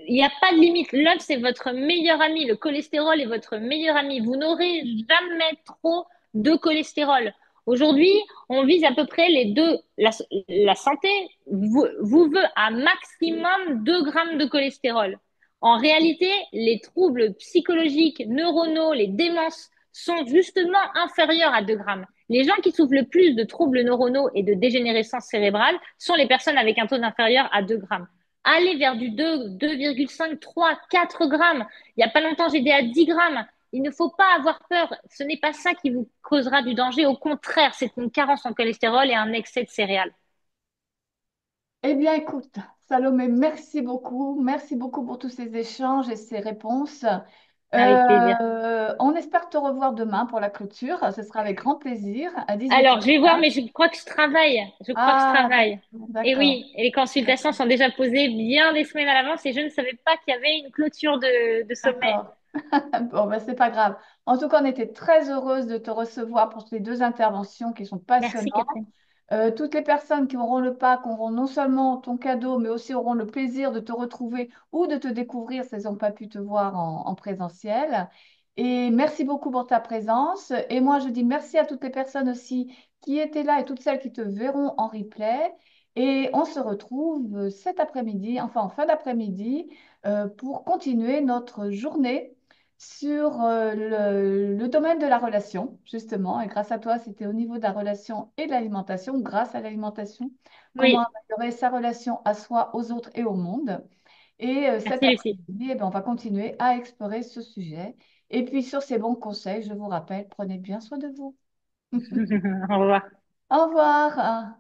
Il n'y a pas de limite. L'œuf, c'est votre meilleur ami. Le cholestérol est votre meilleur ami. Vous n'aurez jamais trop de cholestérol. Aujourd'hui, on vise à peu près les deux. La santé vous veut un maximum 2 grammes de cholestérol. En réalité, les troubles psychologiques, neuronaux, les démences sont justement inférieurs à 2 grammes. Les gens qui souffrent le plus de troubles neuronaux et de dégénérescence cérébrale sont les personnes avec un taux inférieur à 2 grammes. Allez vers du 2, 2,5, 3, 4 grammes. Il n'y a pas longtemps, j'étais à 10 grammes. Il ne faut pas avoir peur. Ce n'est pas ça qui vous causera du danger. Au contraire, c'est une carence en cholestérol et un excès de céréales. Eh bien, écoute, Salomé, merci beaucoup. Merci beaucoup pour tous ces échanges et ces réponses. Avec plaisir. On espère te revoir demain pour la clôture. Ce sera avec grand plaisir à Alors, je vais voir, 18h15. mais je crois que je travaille. Je crois que je Ah, travaille. Et d'accord. oui, et les consultations sont déjà posées bien des semaines à l'avance et je ne savais pas qu'il y avait une clôture de sommet. D'accord. Bon, ben, c'est pas grave. En tout cas, on était très heureuse de te recevoir pour ces deux interventions qui sont Merci, passionnantes. Catherine. Toutes les personnes qui auront le pack auront non seulement ton cadeau, mais aussi auront le plaisir de te retrouver ou de te découvrir si elles n'ont pas pu te voir en présentiel. Et merci beaucoup pour ta présence. Et moi, je dis merci à toutes les personnes aussi qui étaient là et toutes celles qui te verront en replay. Et on se retrouve cet après-midi, enfin en fin d'après-midi, pour continuer notre journée sur le domaine de la relation, justement. Et grâce à toi, c'était au niveau de la relation et de l'alimentation, grâce à l'alimentation, comment Oui, améliorer sa relation à soi, aux autres et au monde. Et cet merci, Lucie. après-midi, eh ben, on va continuer à explorer ce sujet. Et puis, sur ces bons conseils, je vous rappelle, prenez bien soin de vous. Au revoir. Au revoir.